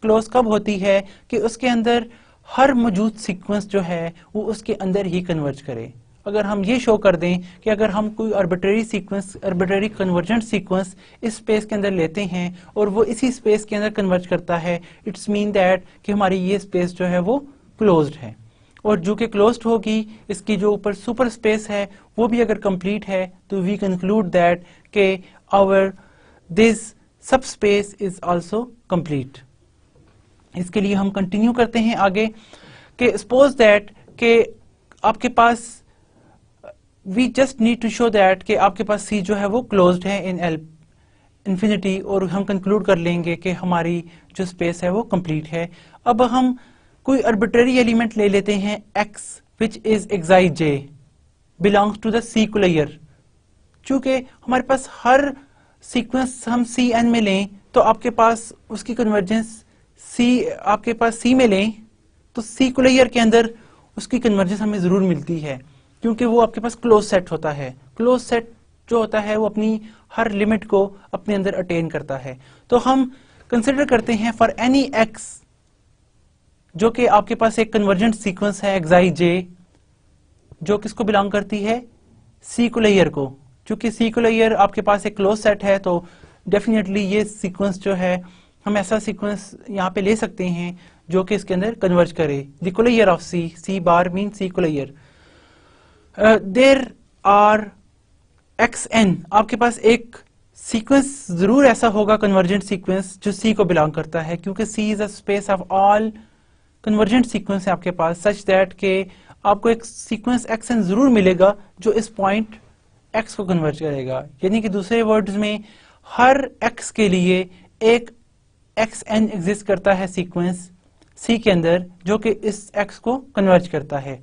क्लोज कब होती है कि उसके अंदर हर मौजूद सीक्वेंस जो है वो उसके अंदर ही कन्वर्ज करे। अगर हम ये शो कर दें कि अगर हम कोई आर्बिट्रेरी कन्वर्जेंट सीक्वेंस इस स्पेस के अंदर लेते हैं और वो इसी स्पेस के अंदर कन्वर्ज करता है, इट्स मीन दैट कि हमारी ये स्पेस जो है वो क्लोज्ड है। और जो कि क्लोज्ड होगी, इसकी जो ऊपर सुपर स्पेस है वो भी अगर कंप्लीट है तो वी कंक्लूड दैट के आवर दिस सब स्पेस इज आल्सो कंप्लीट। इसके लिए हम कंटिन्यू करते हैं आगे कि सपोज दैट के आपके पास we just need to show that कि आपके पास C जो है वो क्लोज्ड है इन L इंफिनिटी, और हम कंक्लूड कर लेंगे कि हमारी जो स्पेस है वो कंप्लीट है। अब हम कोई आर्बिट्रेरी एलिमेंट ले लेते हैं X which is xi J belongs to the C को लेयर। चूंकि हमारे पास हर सीक्वेंस हम CN में लें तो आपके पास उसकी कन्वर्जेंस आपके पास C में लें तो C को लेयर के अंदर उसकी कन्वर्जेंस हमें जरूर मिलती है, क्योंकि वो आपके पास क्लोज सेट होता है। क्लोज सेट जो होता है वो अपनी हर लिमिट को अपने अंदर अटेन करता है। तो हम कंसिडर करते हैं फॉर एनी X जो कि आपके पास एक कन्वर्जेंट सीक्वेंस है एक्साइज J जो किसको बिलोंग करती है, C को लेयर को। चूंकि C को लेयर आपके पास एक क्लोज सेट है तो डेफिनेटली ये सीक्वेंस जो है हम ऐसा सीक्वेंस यहाँ पे ले सकते हैं जो कि इसके अंदर कन्वर्ज करे। The closure of C bar mean C closure. There are XN, आपके पास एक सीक्वेंस जरूर ऐसा होगा कन्वर्जेंट सीक्वेंस जो C को बिलोंग करता है, क्योंकि C is a space of all convergent sequence है आपके पास सच दैट के आपको एक सीक्वेंस XN जरूर मिलेगा जो इस पॉइंट X को कन्वर्ज करेगा। यानी कि दूसरे वर्ड्स में हर X के लिए एक XN एग्जिस्ट करता है सीक्वेंस C के अंदर जो कि इस X को कन्वर्ज करता है।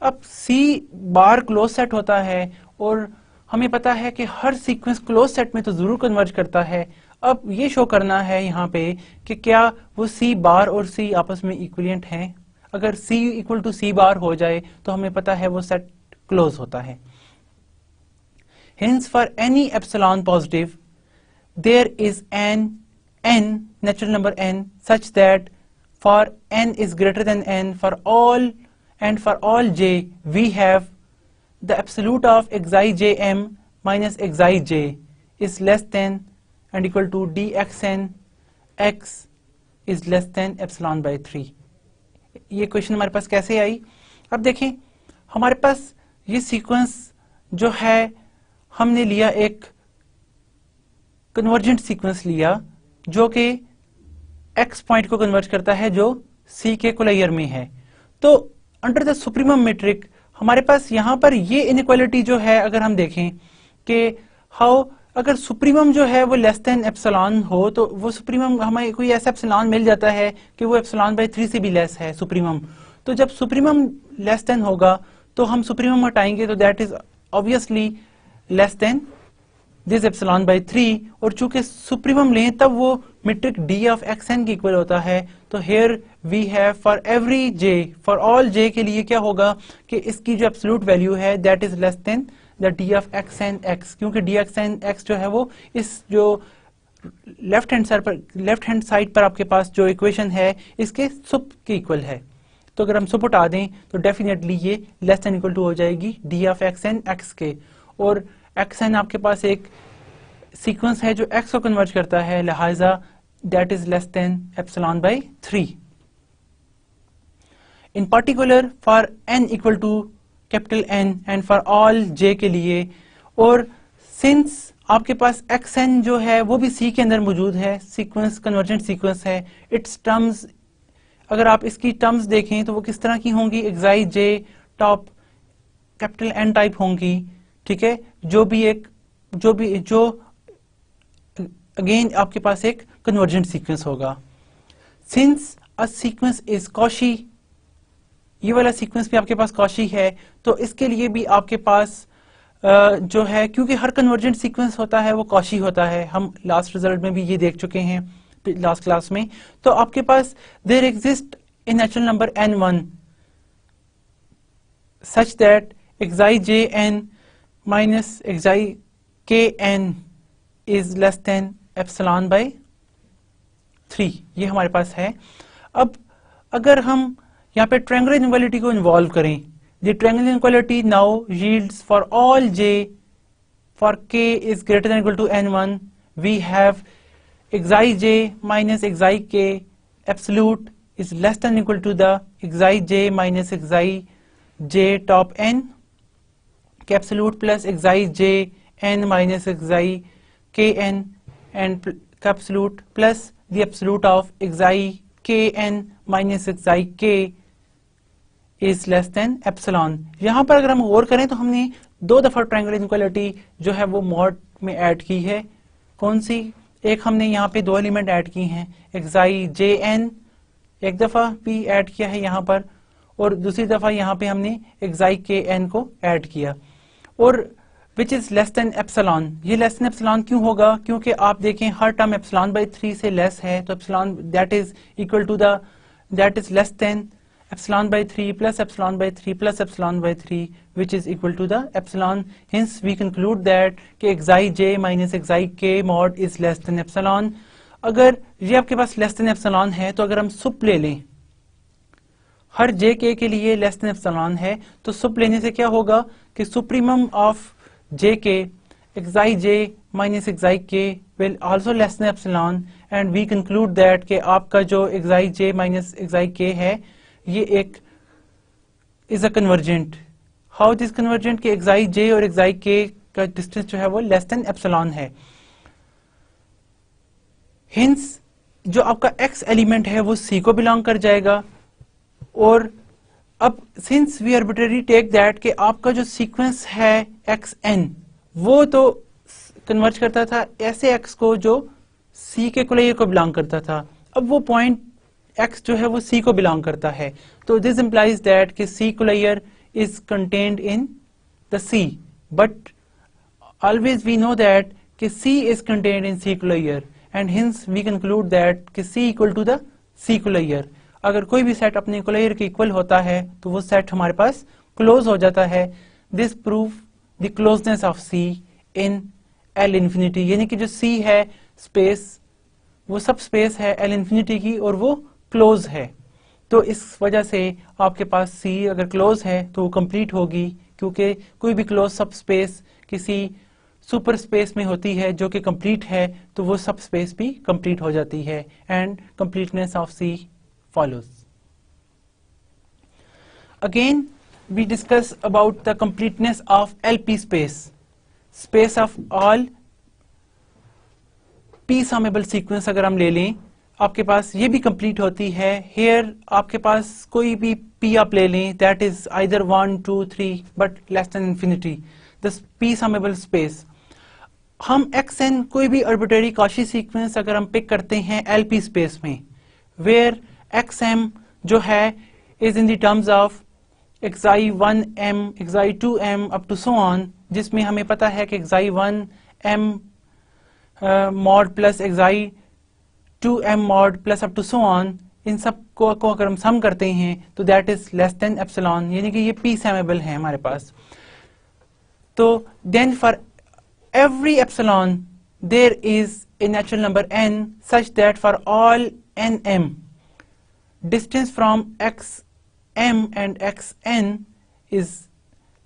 अब C बार क्लोज सेट होता है और हमें पता है कि हर सीक्वेंस क्लोज सेट में तो जरूर कन्वर्ज करता है। अब ये शो करना है यहाँ पे कि क्या वो C बार और C आपस में इक्विवेलेंट हैं। अगर C इक्वल टू C बार हो जाए तो हमें पता है वो सेट क्लोज होता है। Hence for any epsilon positive there is an n natural number n such that for n is greater than n for all and for all j we have the absolute of xi jm minus xi j is less than and equal to dxn x is less than epsilon by 3। ये question हमारे पास कैसे आई? अब देखें हमारे पास ये sequence जो है हमने लिया एक कन्वर्जेंट सीक्वेंस लिया जो कि x पॉइंट को कन्वर्ज करता है जो C के कोलेयर में है। तो अंडर द सुप्रीमम मेट्रिक हमारे पास यहाँ पर ये इनइक्वालिटी जो है अगर हम देखें कि हाउ अगर सुप्रीमम जो है वो लेस देन एप्सिलॉन हो तो वो सुप्रीमम हमें कोई ऐसा एप्सिलॉन मिल जाता है कि वो एप्सिलॉन बाय 3 से भी लेस है सुप्रीमम। तो जब सुप्रीमम लेस देन होगा तो हम सुप्रीमम हटाएंगे तो that is obviously less than this epsilon by 3, और चूंकि सुप्रीमम लें तब वो मेट्रिक d ऑफ xn के इक्वल होता है। तो here we have for every j for all j के लिए क्या होगा कि इसकी जो एब्सोल्यूट वैल्यू है that is less than the d of xn x, क्योंकि d xn x जो है वो इस जो लेफ्ट हैंड साइड पर आपके पास जो इक्वेशन है इसके सुप के इक्वल है। तो अगर हम सुप उठा दें तो डेफिनेटली ये लेस देन इक्वल टू हो जाएगी d ऑफ xn x के, और xn आपके पास एक सीक्वेंस है जो x को कन्वर्ज करता है, लिहाजा that is less than epsilon by 3। In particular for n equal to capital N and for all j के लिए, और सिंस आपके पास xn जो है वो भी C के अंदर मौजूद है, सीक्वेंस कन्वर्जेंट सीक्वेंस है, इट्स टर्म्स अगर आप इसकी टर्म्स देखें तो वो किस तरह की होंगी, एक्साई j top capital N type होंगी, ठीक है, जो अगेन आपके पास एक कन्वर्जेंट सीक्वेंस होगा। Since a sequence is Cauchy, ये वाला सीक्वेंस भी आपके पास कॉशी है, तो इसके लिए भी आपके पास जो है क्योंकि हर कन्वर्जेंट सीक्वेंस होता है वो कॉशी होता है, हम लास्ट रिजल्ट में भी ये देख चुके हैं लास्ट क्लास में। तो आपके पास there exist a natural number n1 such that xi jn minus xi kn is less than epsilon by 3। ये हमारे पास है। अब अगर हम यहाँ पे ट्रायंगुलर इनइक्वालिटी को इन्वॉल्व करें, the triangular inequality now yields for all j for k is greater than equal to n1 we have xi j minus xi k absolute is less than equal to the xi j minus xi j top n k absolute plus xi j n minus xi k n and k absolute plus the absolute of xi k n minus xi k is less than epsilon। यहाँ पर अगर हम गौर करें तो हमने 2 दफा triangular inequality जो है वो मॉड में ऐड की है। कौन सी? एक हमने यहाँ पे 2 एलिमेंट ऐड की हैं, xi jn एक दफा भी ऐड किया है यहाँ पर, और दूसरी दफा यहाँ पे हमने xi kn को ऐड किया, और which is less than epsilon. ये लेस देन एप्सिलॉन क्यों होगा? क्योंकि आप देखें हर टर्म एप्सिलॉन बाई 3 से लेस है, तो epsilon that is equal to the that is less than epsilon by 3 plus epsilon by 3 plus epsilon by 3 which is equal to the epsilon। hence we conclude that कि xi j minus xi k mod is less than epsilon। अगर ये आपके पास less than epsilon है तो अगर हम सुप ले लें, हर j k के लिए less than epsilon है, तो सुप लेने से क्या होगा कि supremum of j k xi j minus xi k will also less than epsilon and we conclude that कि आपका जो xi j minus xi k है ये एक is a convergent. How it is convergent कि xi j और xi k का distance जो है वो लेस देन एप्सिलॉन है। हिंस जो आपका x एलिमेंट है वो c को बिलोंग कर जाएगा, और अब since we arbitrary take that कि आपका जो सीक्वेंस है xn वो तो कन्वर्ज करता था ऐसे x को जो c के कोलेयर को बिलोंग करता था। अब वो पॉइंट x जो है वो c को बिलोंग करता है, तो दिस इंप्लाइज दैट कि c closure is contained in the c, but always we know that कि c is contained in c closure and hence we conclude that कि c equal to the c closure. अगर कोई भी set अपने कोलेयर के equal होता है तो वो सेट हमारे पास क्लोज हो जाता है। This prove the closeness of c in L infinity, यानी कि जो c है स्पेस वो सब स्पेस है L इंफिनिटी की और वो क्लोज है। तो इस वजह से आपके पास C अगर क्लोज है तो वो कंप्लीट होगी, क्योंकि कोई भी क्लोज सब स्पेस किसी सुपर स्पेस में होती है जो कि कंप्लीट है, तो वो सब स्पेस भी कंप्लीट हो जाती है and completeness of C follows. Again we discuss about the completeness of LP space, space of all P summable sequence अगर हम ले लें आपके पास ये भी कंप्लीट होती है। हेयर आपके पास कोई भी P आप ले लें that is either 1 2 3 but less than infinity, the P summable space. हम xn कोई भी आर्बिट्रेरी कॉची सीक्वेंस अगर हम पिक करते हैं LP स्पेस में, वेयर xm जो है is in the terms of xi 1m xi 2m up to so on, जिसमें हमें पता है कि xi 1m mod plus xi 2m mod plus up to so on, इन सब को अगर हम सम करते हैं तो that is less than epsilon, यानी कि ये P समेबल है हमारे पास। तो then for every epsilon there is A natural number n such that for all nm distance from xm and xn is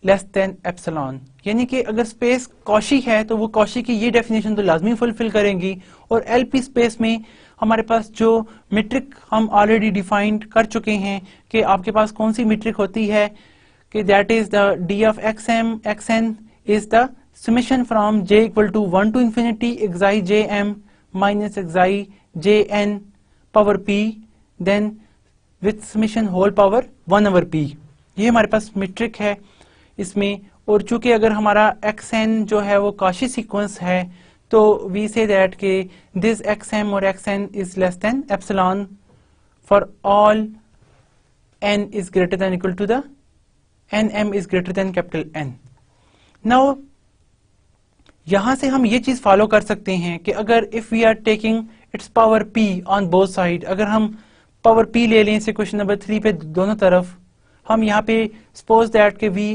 less than epsilon. यानी कि अगर स्पेस कॉशी है तो वो कॉशी की ये डेफिनेशन तो लाजमी फुलफिल करेंगी, और LP स्पेस में हमारे पास जो मीट्रिक हम ऑलरेडी डिफाइंड कर चुके हैं कि आपके पास कौन सी मीट्रिक होती है कि that is the d of xn is the summation from j equal to 1 to infinity xi jm minus xi jn power p then with summation whole power 1 over p। ये हमारे पास मीट्रिक है इसमें, और चूंकि अगर हमारा xn जो है वो कॉची सीक्वेंस है तो वी से दैट के दिस xm और xn is less than epsilon for all n is greater than equal to the nm is greater than capital N। Now यहां से हम ये चीज फॉलो कर सकते हैं कि अगर if we are taking its power p on both side, अगर हम पावर p ले लें से क्वेश्चन नंबर 3 पे दोनों तरफ, हम यहाँ पे सपोज दैट के we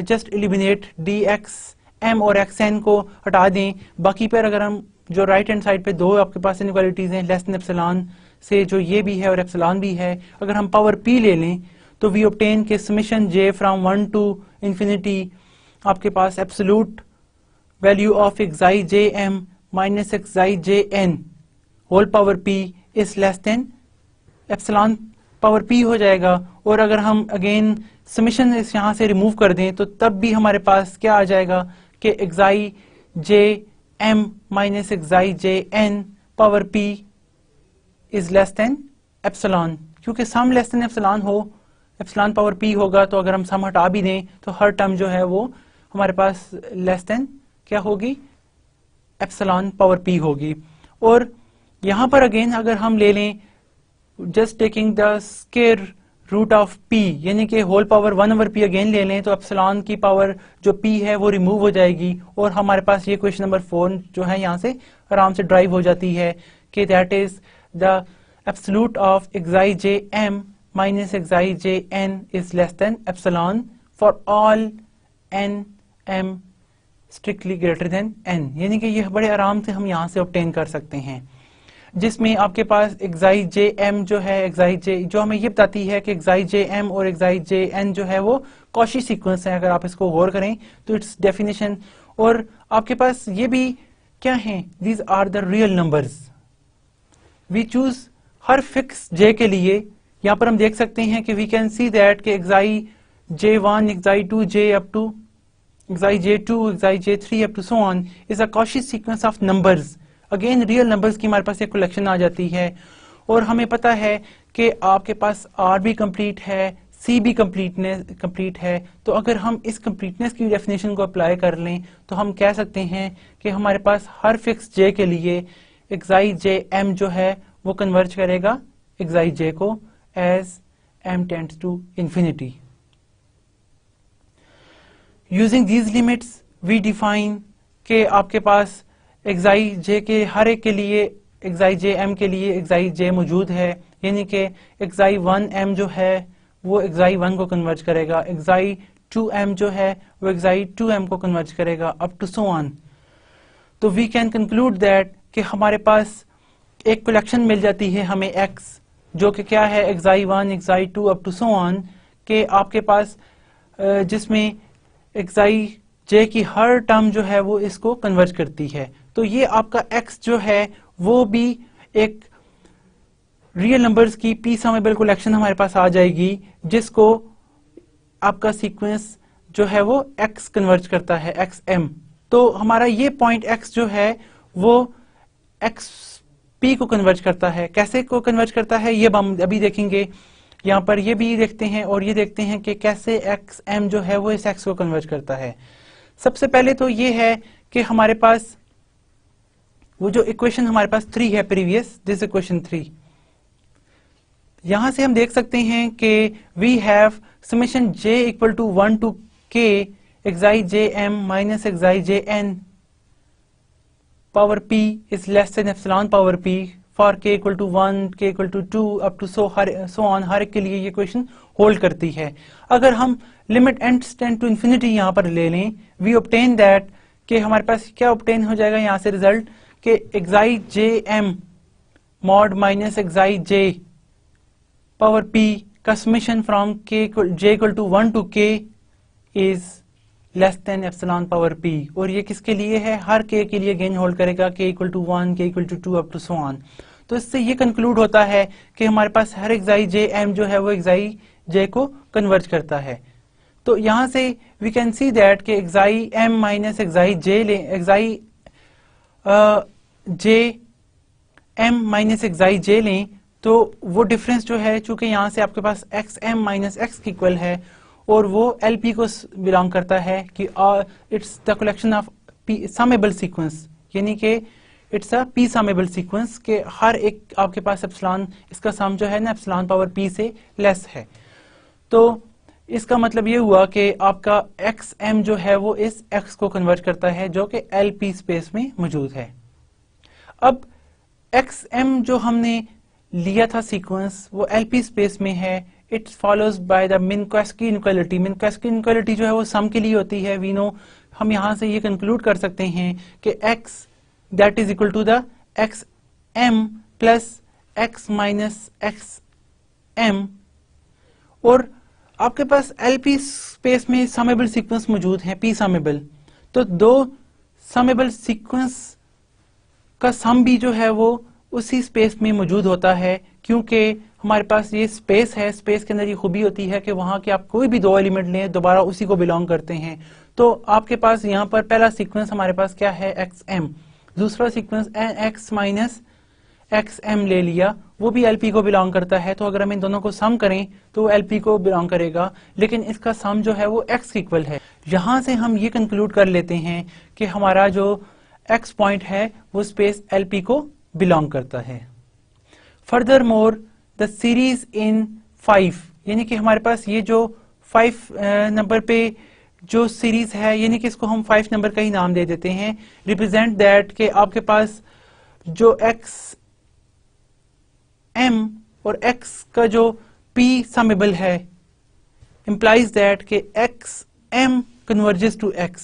just eliminate d x M और एक्स एन को हटा दें, बाकी पर अगर हम जो राइट हैंड साइड पे दो आपके पास इनइक्वालिटीज हैं लेस देन एप्सिलॉन से, जो ये भी है और एप्सिलॉन भी है, अगर हम पावर p ले लें तो वी ऑब्टेन के summation j from 1 to infinity आपके पास absolute value of xi j m minus xi j n whole power p is less than epsilon power p हो जाएगा। और अगर हम अगेन समेशन इस यहाँ से रिमूव कर दें तो तब भी हमारे पास क्या आ जाएगा कि xi j m minus xi j n power p is less than epsilon, क्योंकि सम लेस देन एप्सिलॉन हो, एप्सिलॉन पावर p होगा, तो अगर हम सम हटा भी दें तो हर टर्म जो है वो हमारे पास लेस देन क्या होगी, एप्सिलॉन पावर p होगी। और यहां पर अगेन अगर हम ले लें just taking the square root of p यानी कि होल पावर 1/p अगेन ले लें तो एप्सिलॉन की पावर जो p है वो रिमूव हो जाएगी और हमारे पास ये क्वेश्चन नंबर 4 जो है यहाँ से आराम से ड्राइव हो जाती है कि that is the absolute of xi j m minus xi j n is less than epsilon for all n m strictly greater than n, यानी कि ये बड़े आराम से हम यहाँ से ऑब्टेन कर सकते हैं, जिसमें आपके पास एक्साई जे एम जो है, एक्साई जे जो हमें ये बताती है कि एक्साई जे एम और एक्साई जे एन जो है वो कॉशी सीक्वेंस है, अगर आप इसको गौर करें तो इट्स डेफिनेशन। और आपके पास ये भी क्या है, these are the real numbers, we choose हर फिक्स जे के लिए। यहाँ पर हम देख सकते हैं कि वी कैन सी दैट कि xi j one, xi two, j up to xi j two, xi j three up to so on is a Cauchy sequence of numbers. Again real numbers की हमारे पास एक collection आ जाती है और हमें पता है कि आपके पास आर भी कंप्लीट है, सी भी कंप्लीट है, तो अगर हम इस कंप्लीटनेस की डेफिनेशन को अप्लाई कर लें तो हम कह सकते हैं कि हमारे पास हर फिक्स जे के लिए एक्साई जे एम जो है वो कन्वर्ज करेगा एक्साई जे को as m tends to infinity. Using these limits we define के आपके पास एक्साई जे के हर एक के लिए, एक्साई जे एम के लिए एक्साई जे मौजूद है, यानी कि एक्साई 1m जो है वो एक्साई 1 को कन्वर्ज करेगा, एक्साई 2m जो है वो एक्साई 2m को कन्वर्ज करेगा अप टू सो ऑन। तो वी कैन कंक्लूड दैट कि हमारे पास एक कलेक्शन मिल जाती है हमें x जो कि क्या है xi 1, xi 2 up to so on, के आपके पास जिसमें एक्साई जे की हर टर्म जो है वो इसको कन्वर्ज करती है। तो ये आपका x जो है वो भी एक रियल नंबर्स की p समेबल कलेक्शन हमारे पास आ जाएगी, जिसको आपका सीक्वेंस जो है वो x कन्वर्ज करता है, xm। तो हमारा ये पॉइंट x जो है वो x p को कन्वर्ज करता है। कैसे को कन्वर्ज करता है ये हम अभी देखेंगे, यहाँ पर ये भी देखते हैं और ये देखते हैं कि कैसे xm जो है वो इस x को कन्वर्ज करता है। सबसे पहले तो ये है कि हमारे पास वो जो इक्वेशन हमारे पास 3 है प्रीवियस, दिस इक्वेशन 3, यहां से हम देख सकते हैं कि we have summation j equal to 1 to k xi j m minus xi j n power p is less than epsilon power p for k equal to 1, k equal to 2 up to so on, हर एक के लिए ये equation hold करती है। अगर हम limit tend to infinity यहाँ पर ले लें, वी ऑब्टेन दैट कि हमारे पास क्या ऑब्टेन हो जाएगा यहाँ से रिजल्ट कि xi j m mod minus xi j power p का summation from j equal to 1 to k is less than epsilon power p, और ये किसके लिए है, हर k के लिए अगेन होल्ड करेगा, k equal to 1, k equal to 2 up to so on. तो इससे ये कंक्लूड होता है कि हमारे पास हर एक्साई जे एम जो है वो एक्साई जे को कन्वर्ज करता है। तो यहां से वी कैन सी दैट कि एक्साई एम माइनस एक्साई जे ले, एक्साई जे एम माइनस एक्साई जे लें तो वो डिफरेंस जो है, चूंकि यहाँ से आपके पास एक्स एम माइनस एक्स की इक्वल है और वो एल पी को बिलोंग करता है कि it's the collection of p summable sequence, यानी कि it's a p summable sequence के हर एक आपके पास एप्सिलॉन, इसका सम जो है ना एप्सिलॉन पावर पी से लेस है। तो इसका मतलब ये हुआ कि आपका एक्स एम जो है वो इस एक्स को कन्वर्ट करता है जो कि एल पी स्पेस में मौजूद है। अब एक्स एम जो हमने लिया था सीक्वेंस वो एल पी स्पेस में है, it follows by the Minkowski inequality. Minkowski inequality जो है वो सम के लिए होती है। वी नो, हम यहाँ से ये कंक्लूड कर सकते हैं कि x that is equal to the x m plus x minus x M. और आपके पास एलपी स्पेस में समेबल सीक्वेंस मौजूद है, पी समेबल। तो दो समेबल सीक्वेंस का सम भी जो है वो उसी स्पेस में मौजूद होता है, क्योंकि हमारे पास ये स्पेस है। स्पेस के अंदर ये खूबी होती है कि वहां के आप कोई भी दो एलिमेंट लें दोबारा उसी को बिलोंग करते हैं। तो आपके पास यहाँ पर पहला सीक्वेंस हमारे पास क्या है, एक्स एम। दूसरा sequence x minus x m ले लिया, वो भी एलपी को बिलोंग करता है। तो अगर हम इन दोनों को सम करें तो एलपी को बिलोंग करेगा, लेकिन इसका सम जो है वो एक्स इक्वल है। यहां से हम ये कंक्लूड कर लेते हैं कि हमारा जो एक्स पॉइंट है वो स्पेस एलपी को बिलोंग करता है। Further more the series in 5, यानी कि हमारे पास ये जो 5 नंबर पे जो सीरीज है, यानी कि इसको हम 5 नंबर का ही नाम दे देते हैं, रिप्रेजेंट दैट के आपके पास जो एक्स एम और x का जो p समेबल है इंप्लाइज दैट के x m converges to x,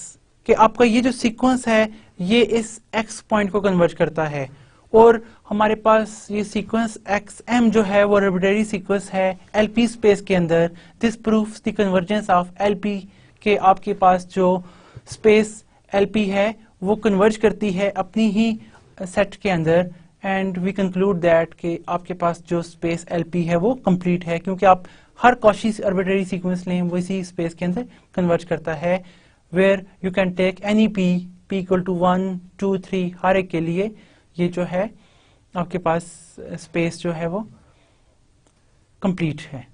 कि आपका ये जो सीक्वेंस है ये इस x पॉइंट को कन्वर्ज करता है। और हमारे पास ये सीक्वेंस एक्स एम जो है वो आर्बिट्रेरी सीक्वेंस है एलपी स्पेस के अंदर। This proves the convergence of LP, के आपके पास जो स्पेस एलपी है वो कन्वर्ज करती है अपनी ही सेट के अंदर। एंड वी कंक्लूड दैट कि आपके पास जो स्पेस एलपी है वो कंप्लीट है, क्योंकि आप हर कॉची आर्बिट्रेरी सीक्वेंस लें वो इसी स्पेस के अंदर कन्वर्ज करता है, where you can take any p equal to 1 2 3, हर एक के लिए ये जो है आपके पास स्पेस जो है वो कंप्लीट है।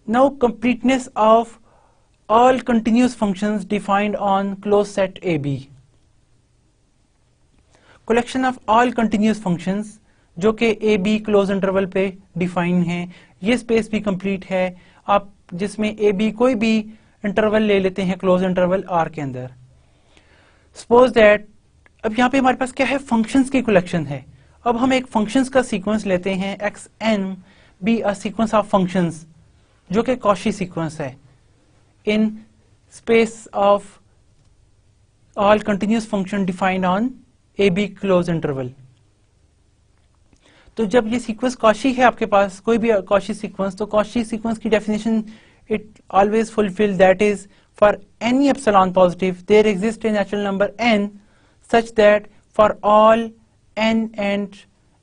Now completeness of all continuous functions defined on close set A B. Collection of all continuous functions जो कि ए बी क्लोज इंटरवल पे डिफाइन है, ये स्पेस भी कंप्लीट है। आप जिसमें ए बी कोई भी इंटरवल ले लेते हैं क्लोज इंटरवल आर के अंदर। सपोज दैट अब यहाँ पे हमारे पास क्या है, फंक्शंस की कलेक्शन है। अब हम एक फंक्शंस का सीक्वेंस लेते हैं, X N be a sequence of functions जो कि कॉची सीक्वेंस है in space of all continuous function defined on A B close interval. तो जब ये सीक्वेंस कॉची है आपके पास कोई भी कॉची सीक्वेंस, तो कॉची सीक्वेंस की definition it always fulfil, that is for any epsilon positive there exist a natural number n such that for all n and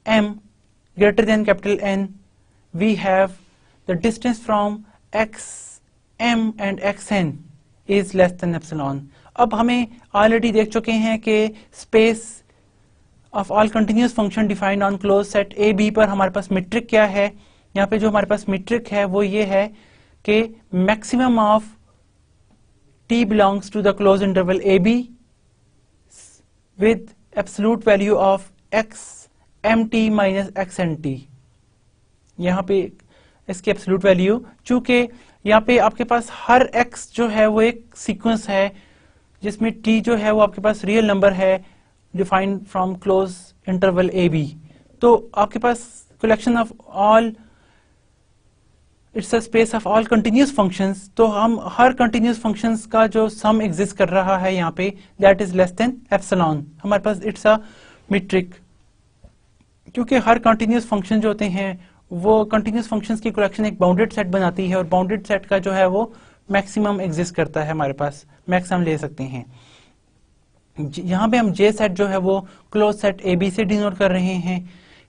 m greater than capital N we have the distance from x m and xn is less than epsilon। अब हमें already देख चुके हैं कि space of all continuous function defined on close set A B पर हमारे पास metric क्या है। यहाँ पे जो हमारे पास मीट्रिक है वो ये है कि maximum of t belongs to the closed interval a b with absolute value of x mt minus x nt। यहाँ पे इसकी एब्सोल्यूट वैल्यू, चूंकि यहाँ पे आपके पास हर x जो है वो एक सीक्वेंस है जिसमें t जो है वो आपके पास रियल नंबर है defined from close interval a B. तो आपके पास collection of all it's a space of all continuous functions, तो हम हर कंटिन्यूअस फंक्शंस का जो सम एग्जिस्ट कर रहा है यहाँ पे that is less than epsilon. हमारे पास इट्स अ मीट्रिक, क्योंकि हर कंटिन्यूअस फंक्शन जो होते हैं वो कंटिन्यूअस फंक्शंस की कलेक्शन एक बाउंडेड सेट बनाती है, और बाउंडेड सेट का जो है वो मैक्सिमम एग्जिस्ट करता है, हमारे पास मैक्सिमम ले सकते हैं। यहाँ पे हम जे सेट जो है वो क्लोज सेट ए बी से डिनोट कर रहे हैं।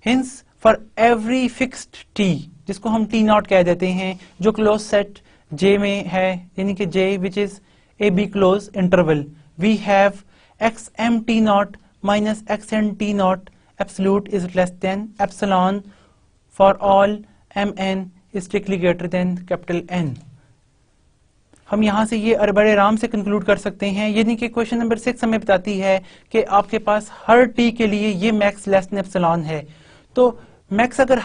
Hints for every fixed T, जिसको हम टी नॉट कह देते हैं, जो क्लोज सेट जे में है, यानी कि j which is a B close interval, we have x M t not minus x n t not absolute is less than epsilon for all m n strictly greater than capital n. हम यहाँ से ये बड़े आराम से conclude कर सकते हैं, यानी कि क्वेश्चन नंबर 6 हमें बताती है कि आपके पास हर टी के लिए ये मैक्स लेस देन एप्सिलॉन है। तो मैक्स अगर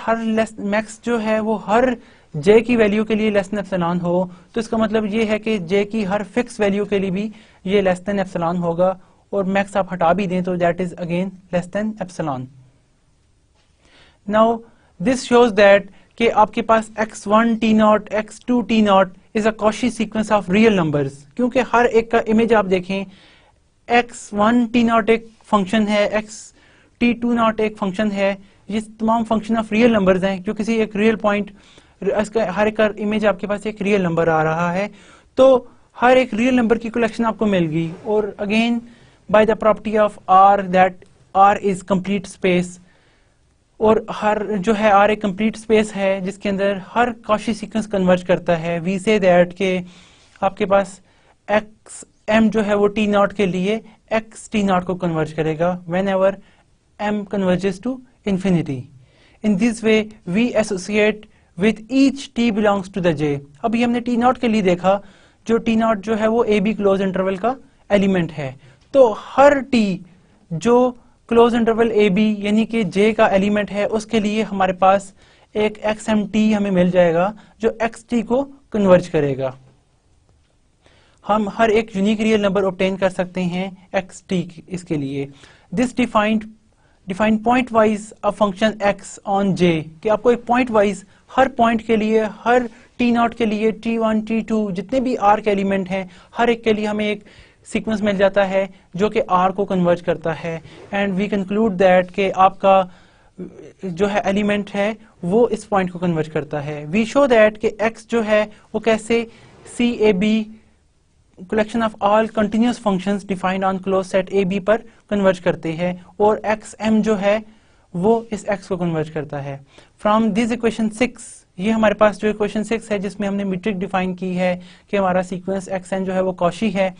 मैक्स जो है वो हर जे की वैल्यू के लिए लेस देन एप्सिलॉन हो, तो इसका मतलब ये है कि जे की हर फिक्स वैल्यू के लिए भी ये लेस देन एप्सिलॉन होगा, और मैक्स आप हटा भी दें तो that is again less than epsilon. Now this shows that कि आपके पास x1 t0 x2 t0 is a Cauchy sequence of real numbers, क्योंकि हर एक का इमेज आप देखें, x1 t0 एक फंक्शन है, t20 एक फंक्शन है, ये तमाम फंक्शन ऑफ रियल नंबर्स हैं जो किसी एक रियल पॉइंट, इसका हर एक का इमेज आपके पास एक रियल नंबर आ रहा है, तो हर एक रियल नंबर की कलेक्शन आपको मिल गई। और again by the property of R that R is complete space, और हर जो है R एक कंप्लीट स्पेस है जिसके अंदर हर कॉशी सीक्वेंस कन्वर्ज करता है। वी से दैट के आपके पास एक्स एम जो है वो t0 के लिए एक्स t0 को कन्वर्ज करेगा when ever m converges to infinity. In this way we associate with each t belongs to the j. अभी हमने t0 के लिए देखा, जो t0 जो है वो ab क्लोज इंटरवल का एलिमेंट है, तो हर t जो क्लोज इंटरवल ab यानी कि j का एलिमेंट है उसके लिए हमारे पास एक xmt हमें मिल जाएगा जो xt को कन्वर्ज करेगा। हम हर एक यूनिक रियल नंबर ऑब्टेन कर सकते हैं xt इसके लिए। This define point wise a function x on j, कि आपको एक पॉइंट वाइज हर पॉइंट के लिए, हर t0 के लिए, t1 t2 जितने भी r के एलिमेंट हैं हर एक के लिए हमें एक सीक्वेंस मिल जाता है जो कि r को कन्वर्ज करता है। एंड वी कंक्लूड दैट कि आपका जो है एलिमेंट है वो इस पॉइंट को कन्वर्ज करता है। वी शो दैट कि x जो है वो कैसे CAB collection of all continuous functions defined on close set AB पर कन्वर्ज करते हैं, और XM जो है वो इस x को कन्वर्ज करता है। फ्रॉम दिस इक्वेशन 6, ये हमारे पास जो इक्वेशन 6 है जिसमें हमने मीट्रिक डिफाइन की है कि हमारा सीक्वेंस xn जो है वो कॉशी है।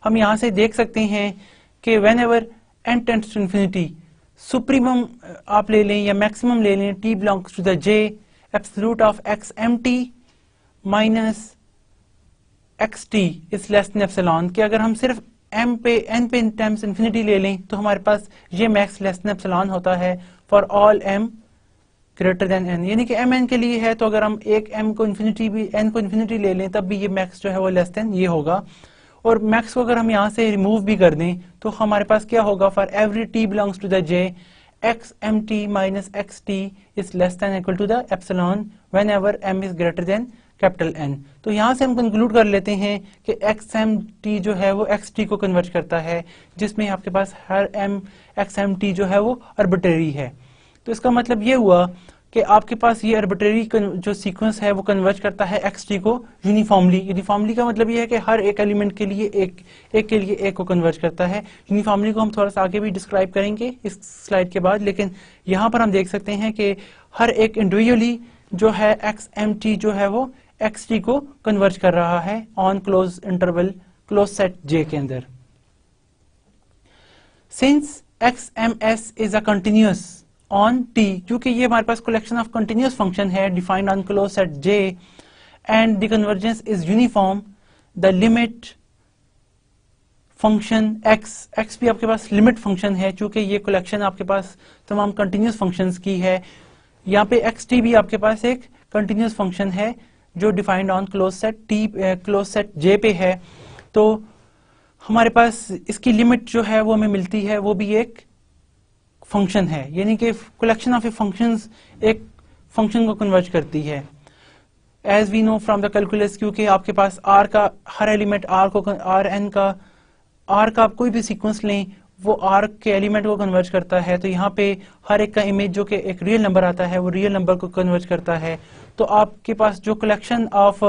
हम यहाँ से देख सकते हैं कि whenever n tends to infinity, supremum आप ले लें या मैक्सिमम ले लें, t belongs to the j, absolute of xmt minus xt is less than epsilon, कि अगर हम सिर्फ n पे टाइम्स इन्फिनिटी ले लें तो हमारे पास ये मैक्स लेस देन एप्सिलॉन होता है for all m greater than n, यानी कि mn के लिए है तो अगर हम एक m को इन्फिनिटी भी n को इन्फिनिटी ले लें तब भी ये मैक्स जो है वो लेस देन ये होगा। और मैक्स को अगर हम यहाँ से रिमूव भी कर दें तो हमारे पास क्या होगा, for every t belongs to the j xmt minus xt is less than equal to the epsilon whenever m is greater than capital N। तो यहाँ से हम कंक्लूड कर लेते हैं कि xmt जो है वो xt को कन्वर्ट करता है, जिसमें आपके पास हर xmt जो है वो आर्बिट्रेरी है। तो इसका मतलब ये हुआ कि आपके पास ये आर्बिट्रेरी जो सीक्वेंस है वो कन्वर्ट करता है xt को यूनिफॉर्मली। यूनिफॉर्मली का मतलब ये है कि हर एक एलिमेंट के लिए एक के लिए एक को कन्वर्ट करता है। यूनिफॉर्मली को हम थोड़ा सा आगे भी डिस्क्राइब करेंगे इस स्लाइड के बाद, लेकिन यहाँ पर हम देख सकते हैं कि हर एक इंडिविजुअली जो है xmt जो है वो xt को कन्वर्ज कर रहा है on close interval close set j के अंदर। Since xms is a continuous on t, क्योंकि ये हमारे पास कलेक्शन ऑफ कंटिन्यूअस फंक्शन है defined on close set j and the convergence is uniform, the limit function x भी आपके पास limit function है, क्योंकि ये कलेक्शन आपके पास तमाम कंटिन्यूअस फंक्शंस की है। यहाँ पे xt भी आपके पास एक कंटिन्यूअस फंक्शन है जो defined on close set j पे है। तो हमारे पास इसकी लिमिट जो है वो हमें मिलती है, वो भी एक फंक्शन है, यानी कि कलेक्शन ऑफ फंक्शंस एक फंक्शन को कन्वर्ज करती है। As we know from the calculus, क्योंकि आपके पास r का हर एलिमेंट r का आप कोई भी सीक्वेंस लें वो r के एलिमेंट को कन्वर्ज करता है, तो यहाँ पे हर एक का इमेज जो कि एक रियल नंबर आता है वो रियल नंबर को कन्वर्ज करता है। तो आपके पास जो कलेक्शन ऑफ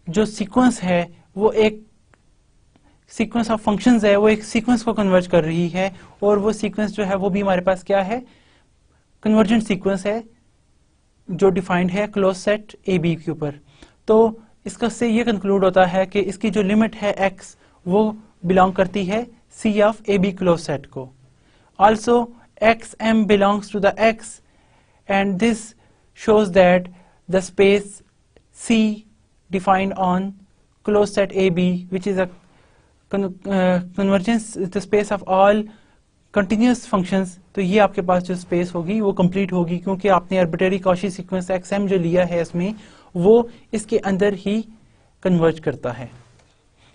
जो सीक्वेंस है वो एक सीक्वेंस ऑफ फंक्शंस है, वो एक सीक्वेंस को कन्वर्ज कर रही है, और वो सीक्वेंस जो है वो भी हमारे पास क्या है, कन्वर्जेंट सीक्वेंस है जो डिफाइंड है क्लोज सेट AB के ऊपर। तो इसका से ये कंक्लूड होता है कि इसकी जो लिमिट है x वो बिलोंग करती है C of AB close set को। Also xm belongs to the x and this shows that the space C defined on closed set AB, which is a convergence, the space of all continuous functions, तो ये आपके पास जो space होगी वो complete होगी, क्योंकि आपने आर्बिट्रेरी कॉशी सीक्वेंस xm जो लिया है इसमें वो इसके अंदर ही कन्वर्ज करता है।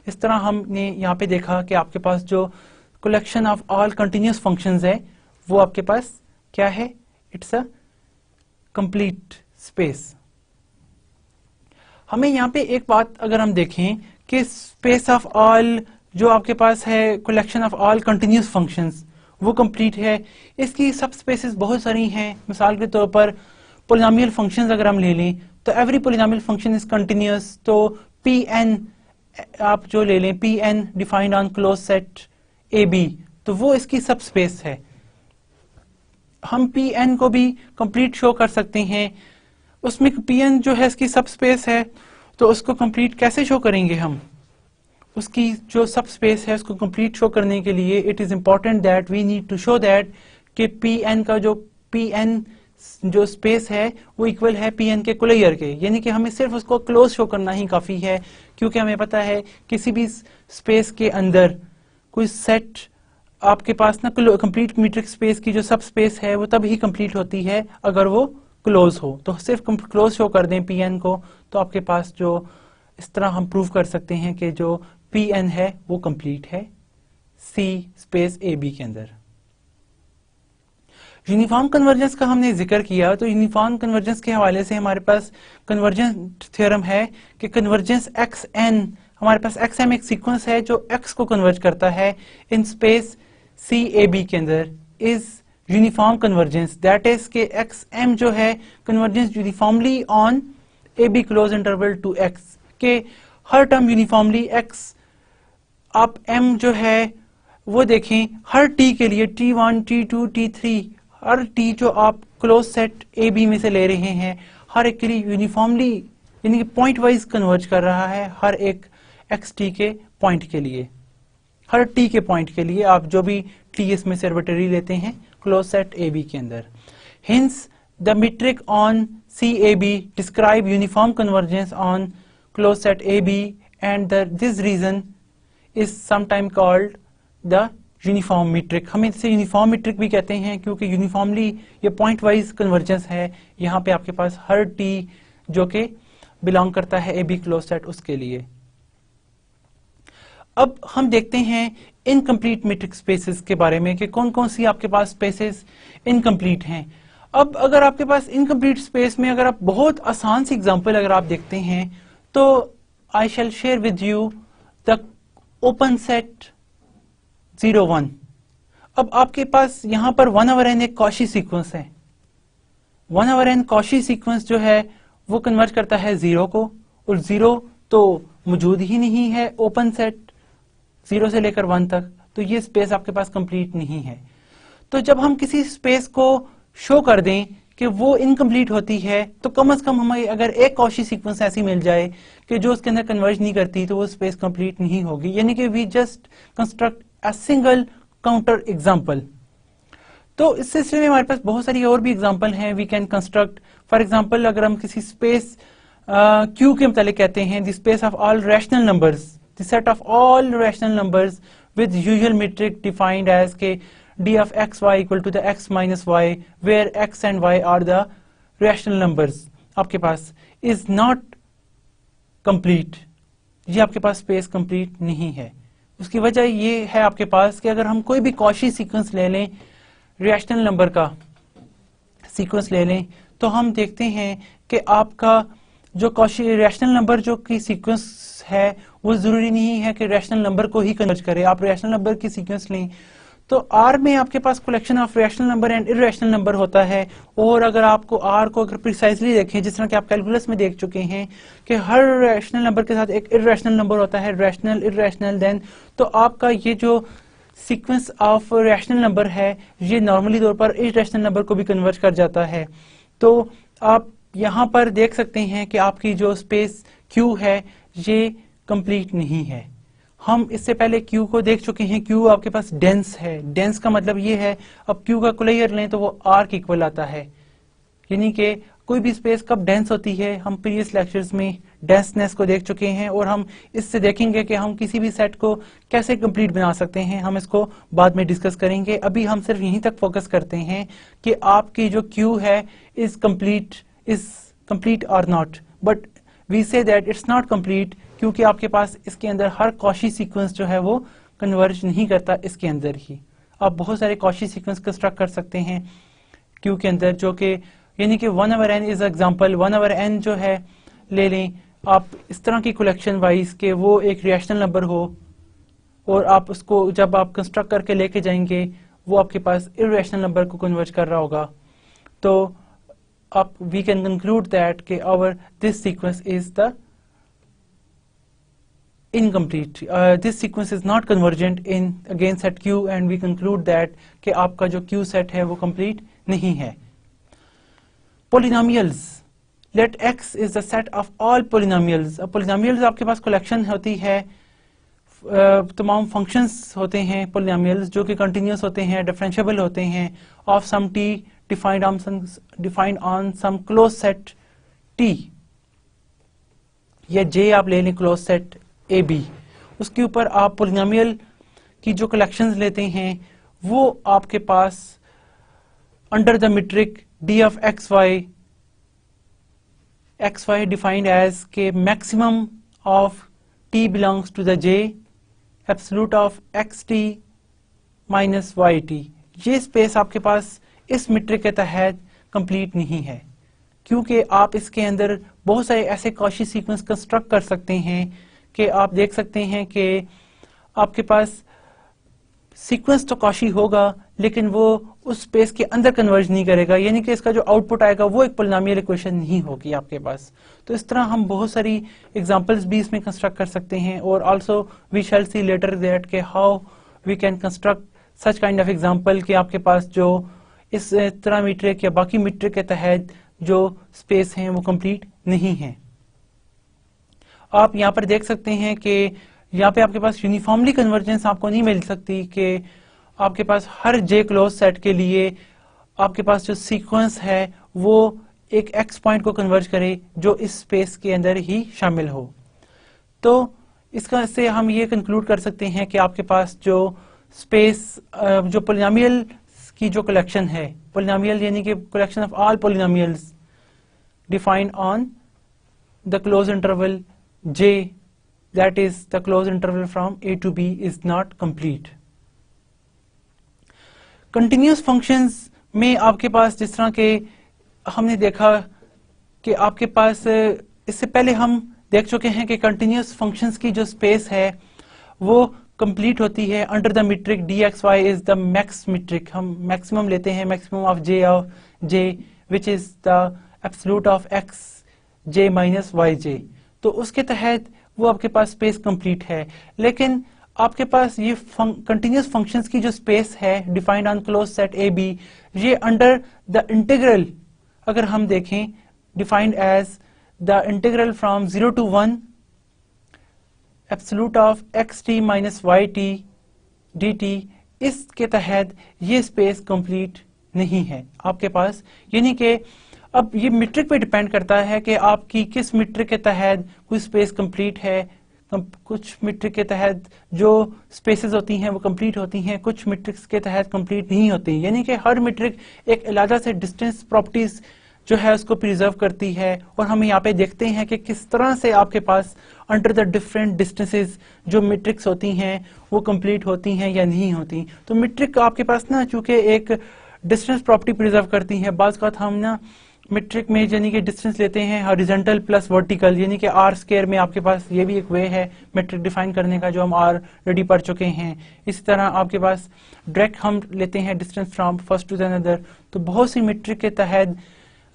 इस तरह हमने यहाँ पे देखा कि आपके पास जो collection of all continuous functions है वो आपके पास क्या है, इट्स अ complete स्पेस। हमें यहाँ पे एक बात अगर हम देखें कि स्पेस ऑफ ऑल जो आपके पास है collection of all continuous functions वो कंप्लीट है। इसकी सब स्पेसेस बहुत सारी हैं। मिसाल के तौर पर पोलिनोमियल फंक्शंस अगर हम ले लें तो every polynomial function is continuous, तो पी एन आप जो ले लें, P N defined on close set A B, तो वो इसकी सब स्पेस है। हम पी एन को भी कंप्लीट शो कर सकते हैं। उसमें पी एन जो है इसकी सब स्पेस है, तो उसको कंप्लीट कैसे शो करेंगे हम? उसकी जो सब स्पेस है उसको कंप्लीट शो करने के लिए it is important that we need to show that कि पी एन का जो पी एन जो स्पेस है वो इक्वल है पी एन के कुलैयर के, यानी कि हमें सिर्फ उसको क्लोज शो करना ही काफी है, क्योंकि हमें पता है किसी भी स्पेस के अंदर कोई सेट आपके पास ना कंप्लीट मीट्रिक स्पेस की जो सब स्पेस है वो तब ही कंप्लीट होती है अगर वो क्लोज हो। तो सिर्फ क्लोज शो कर दें पी एन को, तो आपके पास जो इस तरह हम प्रूव कर सकते हैं कि जो पी एन है वो कंप्लीट है सी स्पेस ए बी के अंदर। यूनिफॉर्म कन्वर्जेंस का हमने जिक्र किया, तो यूनिफॉर्म कन्वर्जेंस के हवाले से हमारे पास कन्वर्जेंस थ्योरम है कि कन्वर्जेंस एक्स एन, हमारे पास एक्स एम एक सीक्वेंस है जो एक्स को कन्वर्ज करता है in space C A B के अंदर, is uniform convergence. That is के एक्स एम जो है convergence uniformly on A B close interval to X, के हर टर्म यूनिफॉर्मली एक्स आप एम जो है वो देखें हर टी के लिए T1, T2, T3, हर टी जो आप क्लोज सेट ए बी में से ले रहे हैं हर एक के लिए यूनिफॉर्मली यानी कि पॉइंट वाइज कन्वर्ज कर रहा है हर एक एक्स टी के पॉइंट के लिए। हर टी के पॉइंट के लिए आप जो भी टी इसमें से आर्बिट्रेरी लेते हैं क्लोज सेट ए बी के अंदर। Hence the metric on C A B describe uniform convergence on close set A B and this reason is sometime called the uniform metric. हम इसे यूनिफॉर्म मीट्रिक भी कहते हैं क्योंकि यूनिफॉर्मली ये point wise convergence है। यहाँ पे आपके पास हर टी जो कि बिलोंग करता है ए बी क्लोज सेट उसके लिए। अब हम देखते हैं इनकम्प्लीट मीट्रिक स्पेसेस के बारे में कि कौन कौन सी आपके पास स्पेसेस इनकम्प्लीट हैं। अब अगर आपके पास इनकम्प्लीट स्पेस में अगर आप बहुत आसान सी एग्जांपल अगर आप देखते हैं तो I shall share with you the open set 0, 1। अब आपके पास यहां पर 1/n एक कॉशी सीक्वेंस है। 1/n कॉशी सीक्वेंस जो है वो कन्वर्ट करता है 0 को, और 0 तो मौजूद ही नहीं है ओपन सेट 0 से लेकर 1 तक, तो ये स्पेस आपके पास कंप्लीट नहीं है। तो जब हम किसी स्पेस को शो कर दें कि वो इनकम्प्लीट होती है तो कम से कम हमें अगर एक कॉशी सीक्वेंस ऐसी मिल जाए कि जो उसके अंदर कन्वर्ज नहीं करती तो वो स्पेस कंप्लीट नहीं होगी। यानी कि we just construct a single counter example. तो इस सिलसिले में हमारे पास बहुत सारी और भी एग्जांपल हैं। We can construct for example अगर हम किसी स्पेस क्यू के मतलब कहते हैं the space of all rational numbers, the set of all rational numbers with usual metric defined as के d of x y equal to the x minus y where x and y are the rational numbers आपके पास is not complete। ये आपके पास space complete नहीं है। उसकी वजह ये है आपके पास कि अगर हम कोई भी कॉशी सीक्वेंस ले लें, रैशनल नंबर का सीक्वेंस ले लें, तो हम देखते हैं कि आपका जो कॉशी रैशनल नंबर जो की सीक्वेंस है वो जरूरी नहीं है कि रैशनल नंबर को ही कन्वर्ट करे। आप रैशनल नंबर की सीक्वेंस लें तो R में आपके पास collection of rational number and irrational number होता है। और अगर आपको R को अगर प्रिसाइजली देखें जिस तरह कि आप कैलकुलस में देख चुके हैं कि हर रैशनल नंबर के साथ एक इरैशनल नंबर होता है, रैशनल इरैशनल देन, तो आपका ये जो सीक्वेंस ऑफ रैशनल नंबर है ये नॉर्मली तौर पर इरैशनल नंबर को भी कन्वर्ट कर जाता है। तो आप यहाँ पर देख सकते हैं कि आपकी जो स्पेस Q है ये कंप्लीट नहीं है। हम इससे पहले Q को देख चुके हैं। Q आपके पास डेंस है। डेंस का मतलब ये है, अब Q का कुलैयर लें तो वो R के इक्वल आता है। यानी कि कोई भी स्पेस कब डेंस होती है हम प्रीवियस लेक्चर्स में डेंसनेस को देख चुके हैं, और हम इससे देखेंगे कि हम किसी भी सेट को कैसे कंप्लीट बना सकते हैं। हम इसको बाद में डिस्कस करेंगे। अभी हम सिर्फ यहीं तक फोकस करते हैं कि आपकी जो Q है इज कंप्लीट और not, but we say that it's not complete क्योंकि आपके पास इसके अंदर हर कॉशी सीक्वेंस जो है वो कन्वर्ज नहीं करता इसके अंदर ही। आप बहुत सारे कॉशी सीक्वेंस कंस्ट्रक्ट कर सकते हैं Q के अंदर जो कि यानी कि 1/n इज एग्जांपल। 1/n जो है ले लें आप इस तरह की कलेक्शन वाइज के वो एक रैशनल नंबर हो और आप उसको जब आप कंस्ट्रक्ट करके लेके जाएंगे वो आपके पास इरेशनल नंबर को कन्वर्ट कर रहा होगा। तो आप वी कैन कंक्लूड दैट कि our this sequence is the incomplete. This sequence is not convergent in again set Q and we conclude that कि आपका जो Q set है वो complete नहीं है। Polynomials. Let X is the set of all polynomials. अब polynomials आपके पास collection होती है, तमाम functions होते हैं polynomials जो कि continuous होते हैं, differentiable होते हैं of some t defined on some closed set T। या J आप ले लें closed set ए बी, उसके ऊपर आप पोलिनोमियल की जो कलेक्शंस लेते हैं वो आपके पास under the metric d of x y defined as के maximum of t belongs to the j absolute of x T minus Y t. ये स्पेस आपके पास इस मीट्रिक के तहत कंप्लीट नहीं है क्योंकि आप इसके अंदर बहुत सारे ऐसे कॉची सीक्वेंस कंस्ट्रक्ट कर सकते हैं कि आप देख सकते हैं कि आपके पास सीक्वेंस तो कॉची होगा लेकिन वो उस स्पेस के अंदर कन्वर्ज नहीं करेगा, यानी कि इसका जो आउटपुट आएगा वो एक पोलिनोमियल इक्वेशन नहीं होगी आपके पास। तो इस तरह हम बहुत सारी एग्जांपल्स भी इसमें कंस्ट्रक्ट कर सकते हैं और also we shall see later that के how we can construct such kind of example कि आपके पास जो इस तरह मीट्रिक या बाकी मीट्रिक के तहत जो स्पेस हैं वो कंप्लीट नहीं है। आप यहाँ पर देख सकते हैं कि यहाँ पे आपके पास यूनिफॉर्मली कन्वर्जेंस आपको नहीं मिल सकती कि आपके पास हर जे क्लोज सेट के लिए आपके पास जो सीक्वेंस है वो एक एक्स पॉइंट को कन्वर्ज करे जो इस स्पेस के अंदर ही शामिल हो। तो इसका से हम ये कंक्लूड कर सकते हैं कि आपके पास जो स्पेस जो पोलिनोमियल की जो कलेक्शन है, पोलिनोमियल यानी कि collection of all polynomials defined on the close interval J, that is the closed interval from A to B, is not complete. Continuous functions में आपके पास जिस तरह के हमने देखा कि आपके पास इससे पहले हम देख चुके हैं कि continuous functions की जो space है वो complete होती है under the metric dxy is the max metric। हम maximum लेते हैं, maximum of j which is the absolute of x j minus yj। तो उसके तहत वो आपके पास स्पेस कंप्लीट है। लेकिन आपके पास ये कंटिन्यूस फंक्शंस की जो स्पेस है defined on close set A B, ये अंडर द इंटीग्रल अगर हम देखें defined as the integral from 0 to 1 absolute of x T minus Y T D T, इसके तहत ये स्पेस कंप्लीट नहीं है आपके पास। यानी कि अब ये मीट्रिक पे डिपेंड करता है कि आपकी किस मीट्रिक के तहत कोई स्पेस कंप्लीट है। कुछ मीट्रिक के तहत जो स्पेसेस होती हैं वो कंप्लीट होती हैं, कुछ मीट्रिक्स के तहत कंप्लीट नहीं होती। यानी कि हर मीट्रिक एक अलग से डिस्टेंस प्रॉपर्टीज जो है उसको प्रिजर्व करती है और हम यहाँ पे देखते हैं कि किस तरह से आपके पास अंडर द डिफरेंट डिस्टेंसेस जो मीट्रिक्स होती हैं वो कंप्लीट होती हैं या नहीं होती। तो मीट्रिक आपके पास ना चूंकि एक डिस्टेंस प्रॉपर्टी प्रिजर्व करती है, बाज़ का हम ना मीट्रिक में यानी कि डिस्टेंस लेते हैं हॉरिजॉन्टल प्लस वर्टिकल, यानी कि आर स्क्वायर में आपके पास ये भी एक वे है मीट्रिक डिफाइन करने का जो हम ऑलरेडी पढ़ चुके हैं। इसी तरह आपके पास डायरेक्ट हम लेते हैं distance from first to the another. तो बहुत सी मीट्रिक के तहत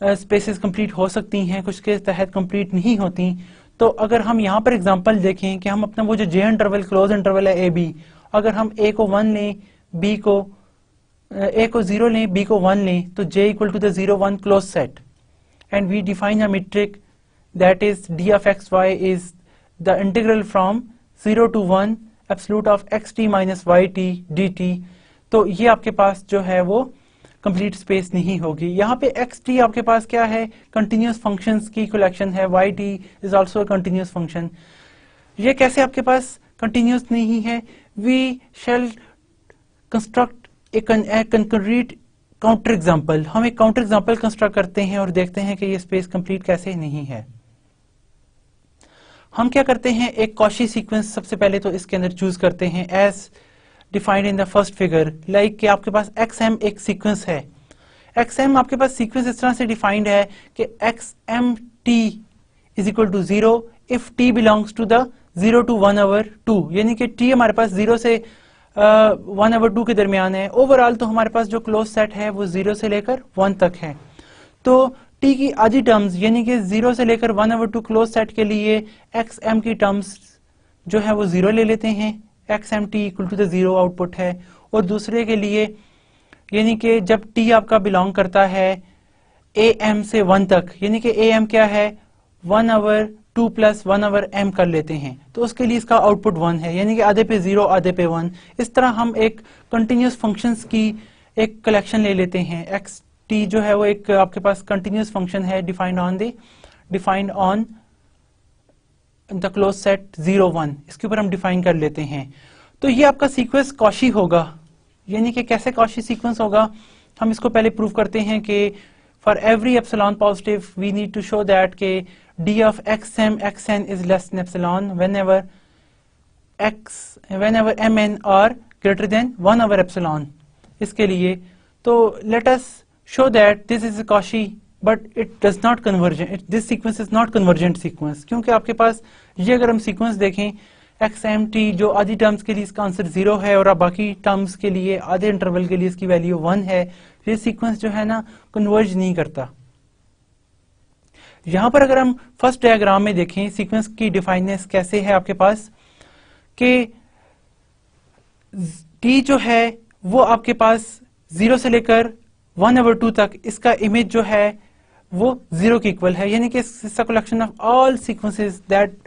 स्पेसेस कंप्लीट हो सकती हैं, कुछ के तहत कंप्लीट नहीं होती। तो अगर हम यहाँ पर एग्जांपल देखें कि हम अपना वो जो जे इंटरवल क्लोज इंटरवल है ए बी, अगर हम ए को 1 लें, बी को a को 0 लें, b को 1 लें, तो j equal to the 0 1 close set and we define a metric that is d of xy is the integral from 0 to 1 absolute of xt minus yt dt। तो ये आपके पास जो है वो कंप्लीट स्पेस नहीं होगी। यहाँ पे xt आपके पास क्या है, कंटिन्यूस फंक्शंस की कलेक्शन है, yt is also a continuous function. ये कैसे आपके पास कंटिन्यूस नहीं है? वी शैल कंस्ट्रक्ट एक कंक्रीट काउंटर एग्जांपल। हम एक काउंटर एग्जांपल कंस्ट्रक्ट करते हैं और देखते हैं कि ये स्पेस कंप्लीट कैसे नहीं है। हम क्या करते हैं, एक कॉची सीक्वेंस सबसे पहले तो इसके अंदर चूज करते हैं as defined in the first figure, like कि आपके पास XM एक सीक्वेंस है, एक्स एम आपके पास सीक्वेंस इस तरह से डिफाइंड है कि X M T is equal to 0 if T belongs to the 0 to 1/2, यानी कि टी हमारे पास 0 से 1/2 के दरमियान है। ओवरऑल तो हमारे पास जो क्लोज सेट है वो 0 से लेकर 1 तक है। तो टी की आधी टर्म्स यानी कि 0 से लेकर 1/2 क्लोज सेट के लिए एक्स एम की टर्म्स जो है वो 0 ले लेते हैं, X M T equal to the 0 output है। और दूसरे के लिए यानी कि जब टी आपका बिलोंग करता है ए एम से 1 तक, यानी कि ए एम क्या है 1/2 + 1/m कर लेते हैं, तो उसके लिए इसका आउटपुट 1 है, यानी कि आधे पे 0 आधे पे 1। इस तरह हम एक कंटिन्यूस फंक्शंस की एक कलेक्शन ले लेते हैं। एक्स टी जो है वो एक आपके पास कंटिन्यूस फंक्शन है defined on the close set 0 1, इसके ऊपर हम डिफाइन कर लेते हैं। तो ये आपका सीक्वेंस कॉशी होगा, यानी कि कैसे कॉशी सीक्वेंस होगा हम इसको पहले प्रूव करते हैं कि for every epsilon positive we need to show that के d of xn is less than epsilon whenever mn are greater than 1/epsilon। इसके लिए तो let us show that this is a Cauchy but it does not convergent, this sequence is not convergent sequence, क्योंकि आपके पास ये अगर हम sequence देखें xmt जो आधी टर्म्स के लिए इसका आंसर 0 है और बाकी टर्म्स के लिए आधे इंटरवल के लिए इसकी वैल्यू 1 है, ये सीक्वेंस जो है ना कन्वर्ज नहीं करता। यहां पर अगर हम फर्स्ट डायग्राम में देखें सीक्वेंस की डिफाइनेस कैसे है आपके पास कि टी जो है वो आपके पास 0 से लेकर 1/2 तक इसका इमेज जो है वो 0 के इक्वल है, यानी कि इसका collection of all sequences that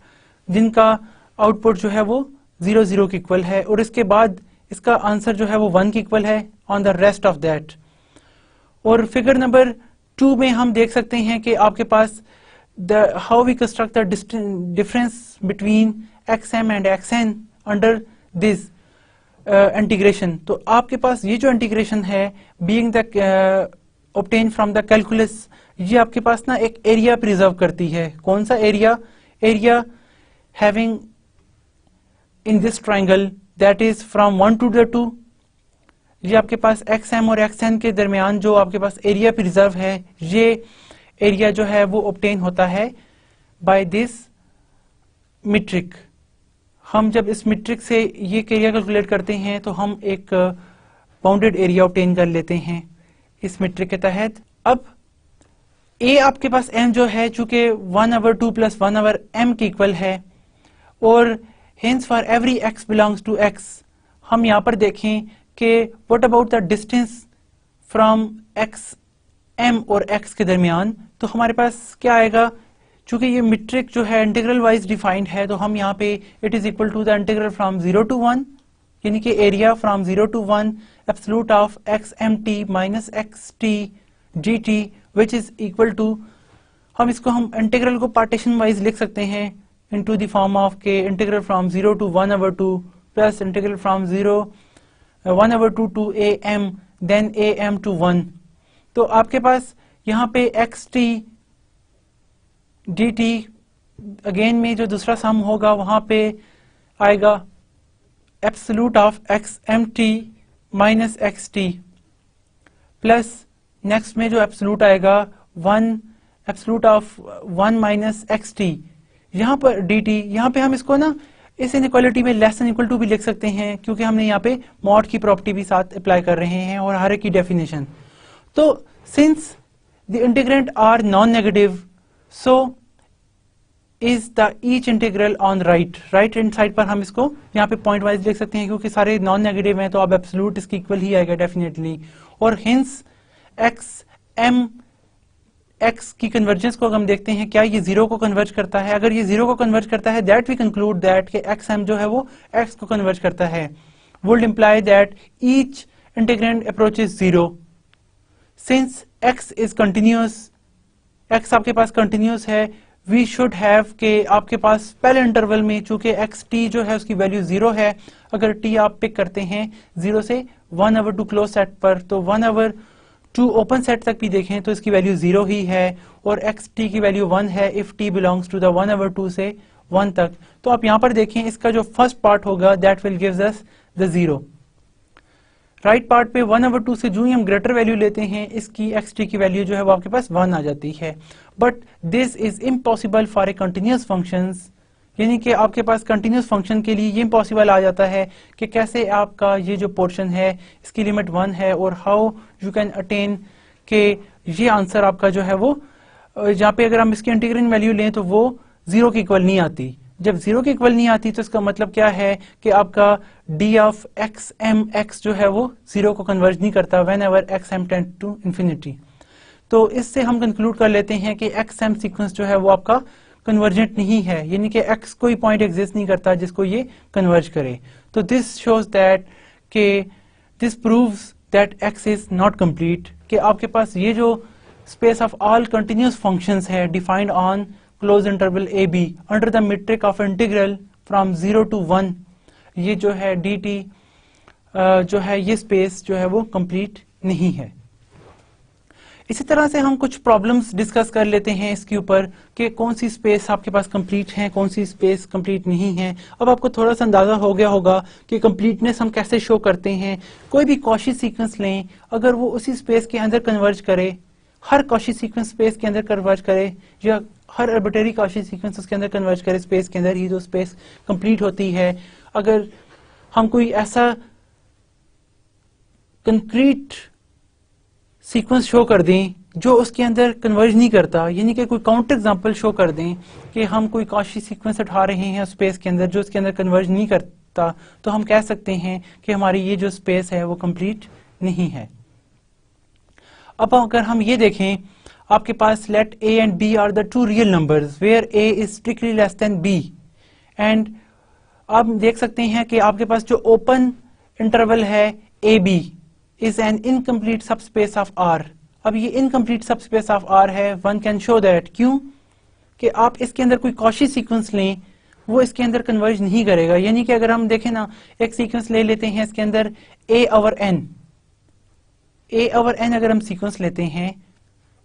जिनका आउटपुट जो है वो 0 0 के इक्वल है, और इसके बाद इसका आंसर जो है वो 1 के इक्वल है on the rest of that. और फिगर नंबर 2 में हम देख सकते हैं कि आपके पास how we construct the difference between x m and x n under this integration. तो आपके पास ये जो इंटीग्रेशन है being the obtain from the calculus, ये आपके पास ना एक एरिया प्रिजर्व करती है। कौन सा area having in this triangle that is from 1 to 2। ये आपके पास एक्स एम और एक्स एन के दरमियान जो आपके पास एरिया प्रिजर्व है, ये एरिया जो है वो ऑब्टेन होता है बाय दिस मीट्रिक। हम जब इस मीट्रिक से ये एरिया कैलकुलेट करते हैं तो हम एक बाउंडेड एरिया ऑब्टेन कर लेते हैं इस मीट्रिक के तहत। अब ए आपके पास एम जो है चूंकि 1/2 + 1/m के इक्वल है, और hence for every x belongs to x हम यहाँ पर देखें कि what about the distance from X M और x के दरमियान, तो हमारे पास क्या आएगा, चूंकि ये मीट्रिक जो है इंटीग्रल वाइज डिफाइंड है, तो हम यहाँ पे it is equal to the integral from 0 to 1, यानी कि area from 0 to 1 absolute of xmt minus xt dt which is equal to, हम इंटीग्रल को पार्टीशन वाइज लिख सकते हैं into the form of के integral from 0 to 1/2 plus integral from 1/2 to am then am to 1। तो आपके पास यहाँ पे xt dt अगेन में जो दूसरा सम होगा वहां पे आएगा absolute of xmt minus xt plus next में जो एब्सोल्यूट आएगा 1 एब्सोल्यूट ऑफ 1 माइनस xt। यहाँ पर dt, यहाँ पे हम इसको ना इस इनइक्वालिटी में लेस देन इक्वल टू भी लिख सकते हैं, क्योंकि हमने यहाँ पे मॉड की प्रॉपर्टी भी साथ अप्लाई कर रहे हैं और हर एक की डेफिनेशन। तो since the integrand are non negative, so is the each integral on right hand side पर हम इसको यहाँ पे पॉइंट वाइज लिख सकते हैं, क्योंकि सारे नॉन नेगेटिव हैं तो अब एब्सोल्यूट इसकी इक्वल ही आएगा डेफिनेटली। और हिंस एक्स की कन्वर्जेंस को हम देखते हैं क्या ये 0 को कन्वर्ज करता है। अगर ये 0 को कन्वर्ज करता है दैट वी कंक्लूड दैट कि एक्स एम जो है वो एक्स को कन्वर्ज करता है, would imply that each integrand approaches 0। Since x is continuous, x आपके पास कंटिन्यूअस है, वी शुड हैव के आपके पास पहले इंटरवल में चूंकि एक्स टी जो है उसकी वैल्यू 0 है, अगर टी आप पिक करते हैं 0 से 1/2 क्लोज सेट पर, तो 1/2 ओपन सेट तक भी देखें तो इसकी वैल्यू 0 ही है, और एक्स टी की वैल्यू 1 है if T belongs to the 1/2 से 1 तक। तो आप यहां पर देखें इसका जो फर्स्ट पार्ट होगा that will gives us the 0। Right part पे 1/2 से जो ही हम ग्रेटर वैल्यू लेते हैं इसकी xt की वैल्यू जो है वो आपके पास 1 आ जाती है। But this is impossible for a continuous functions, यानी कि आपके पास कंटिन्यूस फंक्शन के लिए ये इम्पॉसिबल आ जाता है कि कैसे आपका ये जो पोर्शन है इसकी लिमिट 1 है और हाउ यू कैन अटेन के ये आंसर आपका जो है वो जहाँ पे अगर हम इसकी इंटीग्रल वैल्यू लें तो वो 0 के इक्वल नहीं आती। जब 0 के इक्वल नहीं आती तो इसका मतलब क्या है कि आपका d of X M X जो है वो 0 को कन्वर्ज नहीं करता whenever X M tend to infinity. तो इससे हम कंक्लूड कर लेते हैं कि एक्स एम सीक्वेंस जो है वो आपका कन्वर्जेंट नहीं है, यानी कि x कोई पॉइंट एग्जिस्ट नहीं करता जिसको ये कन्वर्ज करे। तो दिस शोज दैट के this proves that x is not complete, कि आपके पास ये जो space of all continuous functions है defined on close interval a b under the metric of integral from 0 to 1, ये जो है dt जो है ये स्पेस जो है वो कंप्लीट नहीं है। इसी तरह से हम कुछ प्रॉब्लम्स डिस्कस कर लेते हैं इसके ऊपर कि कौन सी स्पेस आपके पास कंप्लीट है, कौन सी स्पेस कंप्लीट नहीं है। अब आपको थोड़ा सा अंदाजा हो गया होगा कि कंप्लीटनेस हम कैसे शो करते हैं। कोई भी कॉची सीक्वेंस लें, अगर वो उसी स्पेस के अंदर कन्वर्ज करे, हर कॉची सीक्वेंस स्पेस के अंदर कन्वर्ज करे या हर आर्बिट्रेरी कॉची सीक्वेंस उसके अंदर कन्वर्ज करे स्पेस के अंदर, ही जो स्पेस कंप्लीट होती है। अगर हम कोई ऐसा कंक्रीट सीक्वेंस शो कर दें जो उसके अंदर कन्वर्ज नहीं करता, यानी कि कोई काउंटर एग्जांपल शो कर दें कि हम कोई कॉची सीक्वेंस उठा रहे हैं स्पेस के अंदर जो उसके अंदर कन्वर्ज नहीं करता, तो हम कह सकते हैं कि हमारी ये जो स्पेस है वो कंप्लीट नहीं है। अब अगर हम ये देखें, आपके पास let a and b are the two real numbers where a is strictly less than b, and आप देख सकते हैं कि आपके पास जो ओपन इंटरवल है a b is an incomplete subspace of R। अब ये incomplete subspace of R है, one can show that, क्यों कि आप इसके अंदर कोई कॉची सीक्वेंस लें वो इसके अंदर कन्वर्ज नहीं करेगा। यानी कि अगर हम देखें ना, एक सीक्वेंस ले लेते हैं इसके अंदर a/n अगर हम सीक्वेंस लेते हैं,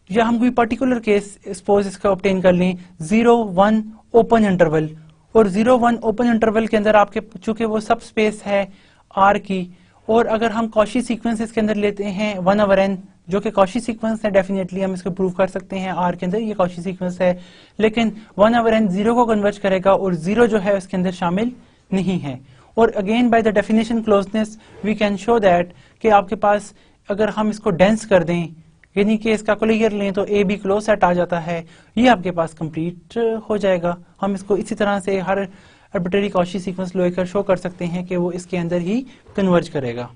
या हम कोई पर्टिकुलर केस सपोज इसका ऑब्टेन कर लें 0-1 ओपन इंटरवल, और 0-1 ओपन इंटरवल के अंदर आपके चूंकि वो सब स्पेस है R की, और अगर हम कॉची सीक्वेंस इसके अंदर लेते हैं 1/n जो कि कॉची सीक्वेंस है, डेफिनेटली हम इसको प्रूव कर सकते हैं R के अंदर ये कॉची सीक्वेंस है, लेकिन 1/n 0 को कन्वर्ज करेगा और 0 जो है उसके अंदर शामिल नहीं है। और again by the definition closeness we can show that कि आपके पास अगर हम इसको डेंस कर दें, यानी कि इसका क्लियर लें तो ए बी क्लोज सेट आ जाता है, ये आपके पास कंप्लीट हो जाएगा। हम इसको इसी तरह से हर आर्बिट्रेरी कॉची सीक्वेंस लेकर शो कर सकते हैं कि वो इसके अंदर ही कन्वर्ज करेगा।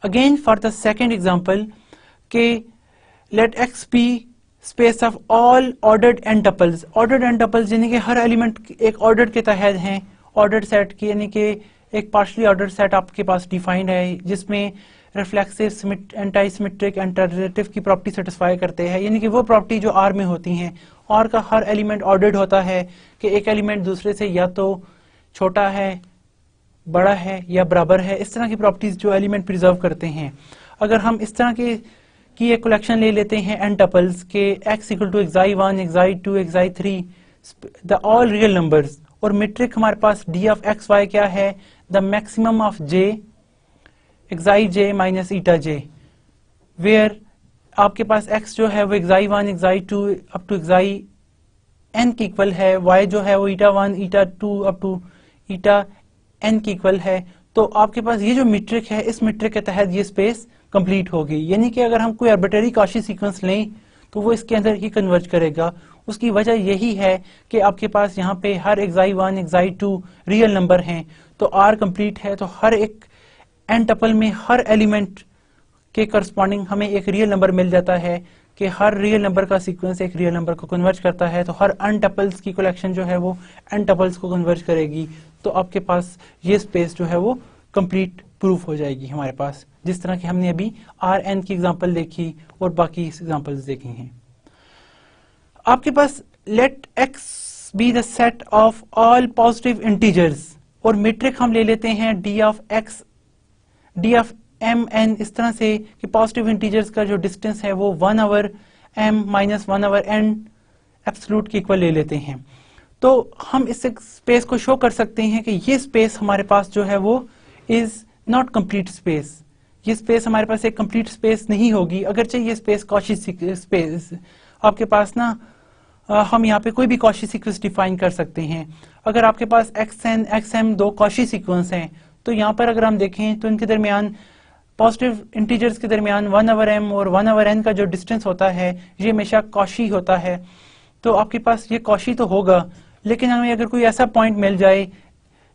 Again for the second example के let x be space of all ordered n tuples. Ordered n tuples यानी कि हर एलिमेंट एक ऑर्डर्ड के तहत हैं, ऑर्डर्ड सेट की, यानी कि एक पार्शली ऑर्डर्ड सेट आपके पास डिफाइंड है जिसमें रिफ्लेक्सिव, एंटी सिमेट्रिक, एंटररेटिव की प्रॉपर्टी सेटिस्फाई करते हैं, यानी कि वो प्रॉपर्टी जो आर में होती हैं। आर का हर एलिमेंट ऑर्डर्ड होता है कि एक एलिमेंट दूसरे से या तो छोटा है, बड़ा है या बराबर है, इस तरह की प्रॉपर्टीज जो एलिमेंट प्रिजर्व करते हैं। अगर हम इस तरह की एक कलेक्शन ले लेते हैं एन टपल्स के x इक्वल टू xi1, xi2, xi3 the all real numbers, और मीट्रिक हमारे पास d ऑफ एक्स वाई क्या है, the maximum of j xij minus eta j, where आपके पास x जो है वो xi1, xi2 up to xin की इक्वल है, y जो है वो ईटा1, ईटा2 अप टू ईटा n की इक्वल है। तो आपके पास ये जो मीट्रिक है, इस मीट्रिक के तहत ये स्पेस कंप्लीट होगी। यानी कि अगर हम कोई आर्बिट्रेरी कॉची सीक्वेंस लें तो वो इसके अंदर ही कन्वर्ज करेगा। उसकी वजह यही है कि आपके पास यहाँ पे हर xi1, xi2 रियल नंबर हैं, तो R कंप्लीट है, तो हर एक एन टपल में हर एलिमेंट के करस्पॉन्डिंग हमें एक रियल नंबर मिल जाता है कि हर रियल नंबर का सीक्वेंस एक रियल नंबर को कन्वर्ज करता है, तो हर अन टपल्स की कलेक्शन जो है वो एन टपल्स को कन्वर्ज करेगी। तो आपके पास ये स्पेस जो है वो कंप्लीट प्रूफ हो जाएगी हमारे पास, जिस तरह की हमने अभी Rn की एग्जांपल देखी और बाकी एग्जांपल्स देखी हैं। आपके पास let x be the set of all positive integers, और मीट्रिक हम ले लेते हैं d of x, d of mn, इस तरह से कि पॉजिटिव इंटीजर्स का जो डिस्टेंस है वो 1/m माइनस 1/n एब्सोल्यूट के इक्वल ले लेते हैं। तो हम इस स्पेस को शो कर सकते हैं कि ये स्पेस हमारे पास जो है वो इज नॉट कंप्लीट स्पेस। ये स्पेस हमारे पास एक कंप्लीट स्पेस नहीं होगी, अगरचे ये स्पेस कॉची स्पेस आपके पास ना हम यहाँ पे कोई भी कॉची सीक्वेंस डिफाइन कर सकते हैं। अगर आपके पास xn xm दो कॉची सीक्वेंस हैं तो यहाँ पर अगर हम देखें तो इनके दरमियान पॉजिटिव इंटीजर्स के दरमियान 1/m और 1/n का जो डिस्टेंस होता है ये हमेशा कॉची होता है। तो आपके पास ये कॉची तो होगा, लेकिन हमें अगर कोई ऐसा पॉइंट मिल जाए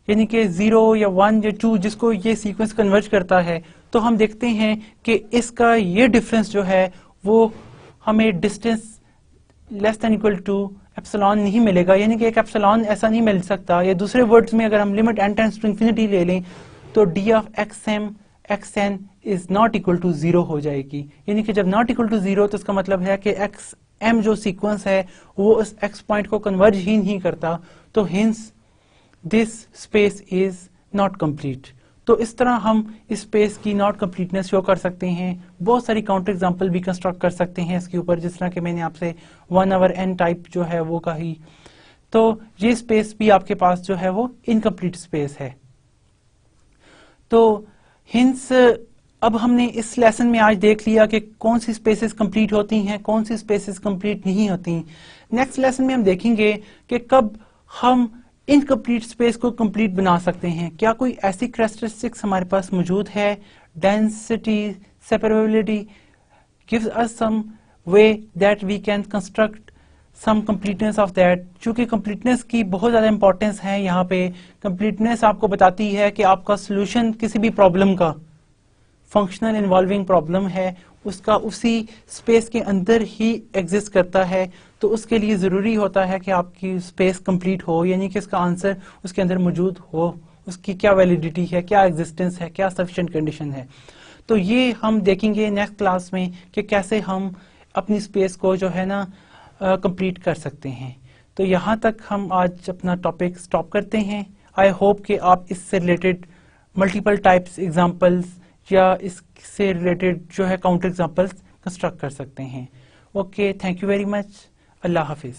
यानी कि 0 या 1 या 2 जिसको ये सीक्वेंस कन्वर्ज करता है, तो हम देखते हैं कि इसका ये डिफरेंस जो है वो हमें distance less than equal to epsilon नहीं मिलेगा, यानी कि एक एप्सिलॉन ऐसा नहीं मिल सकता। या दूसरे वर्ड्स में अगर हम limit n tends to infinity ले लें तो d of xm xn is not equal to 0 हो जाएगी। यानी कि जब नॉट इक्वल टू 0 तो इसका मतलब है कि xm जो सीक्वेंस है वो उस x पॉइंट को कन्वर्ज ही नहीं करता, तो hints this space is not complete. तो इस तरह हम इस स्पेस की नॉट कंप्लीटनेस शो कर सकते हैं। बहुत सारी काउंटर एग्जांपल भी कंस्ट्रक्ट कर सकते हैं इसके ऊपर, जिस तरह के मैंने आपसे 1/n टाइप जो है वो कही। तो ये स्पेस भी आपके पास जो है वो इनकम्प्लीट स्पेस है। तो हिंस अब हमने इस लेसन में आज देख लिया कि कौन सी स्पेसेस कंप्लीट होती हैं, कौन सी स्पेसेस कंप्लीट नहीं होती। नेक्स्ट लेसन में हम देखेंगे कि कब हम इनकम्प्लीट स्पेस को कंप्लीट बना सकते हैं। क्या कोई ऐसी कैरेक्टरिस्टिक्स हमारे पास मौजूद है, density, separability gives us some way that we can construct some completeness of that. चूंकि कंप्लीटनेस की बहुत ज्यादा इंपॉर्टेंस है यहाँ पे। कंप्लीटनेस आपको बताती है कि आपका सोल्यूशन किसी भी प्रॉब्लम का, फंक्शनल इन्वॉल्विंग प्रॉब्लम है, उसका उसी स्पेस के अंदर ही एग्जिस्ट करता है। तो उसके लिए जरूरी होता है कि आपकी स्पेस कंप्लीट हो, यानी कि इसका आंसर उसके अंदर मौजूद हो, उसकी क्या वैलिडिटी है, क्या एग्जिस्टेंस है, क्या सफिशिएंट कंडीशन है। तो ये हम देखेंगे नेक्स्ट क्लास में कि कैसे हम अपनी स्पेस को जो है ना कंप्लीट कर सकते हैं। तो यहाँ तक हम आज अपना टॉपिक स्टॉप करते हैं। आई होप कि आप इससे रिलेटेड मल्टीपल टाइप्स एग्जांपल्स या इससे रिलेटेड जो है काउंटर एग्जांपल्स कंस्ट्रक्ट कर सकते हैं। Okay, thank you very much. Allah Hafiz.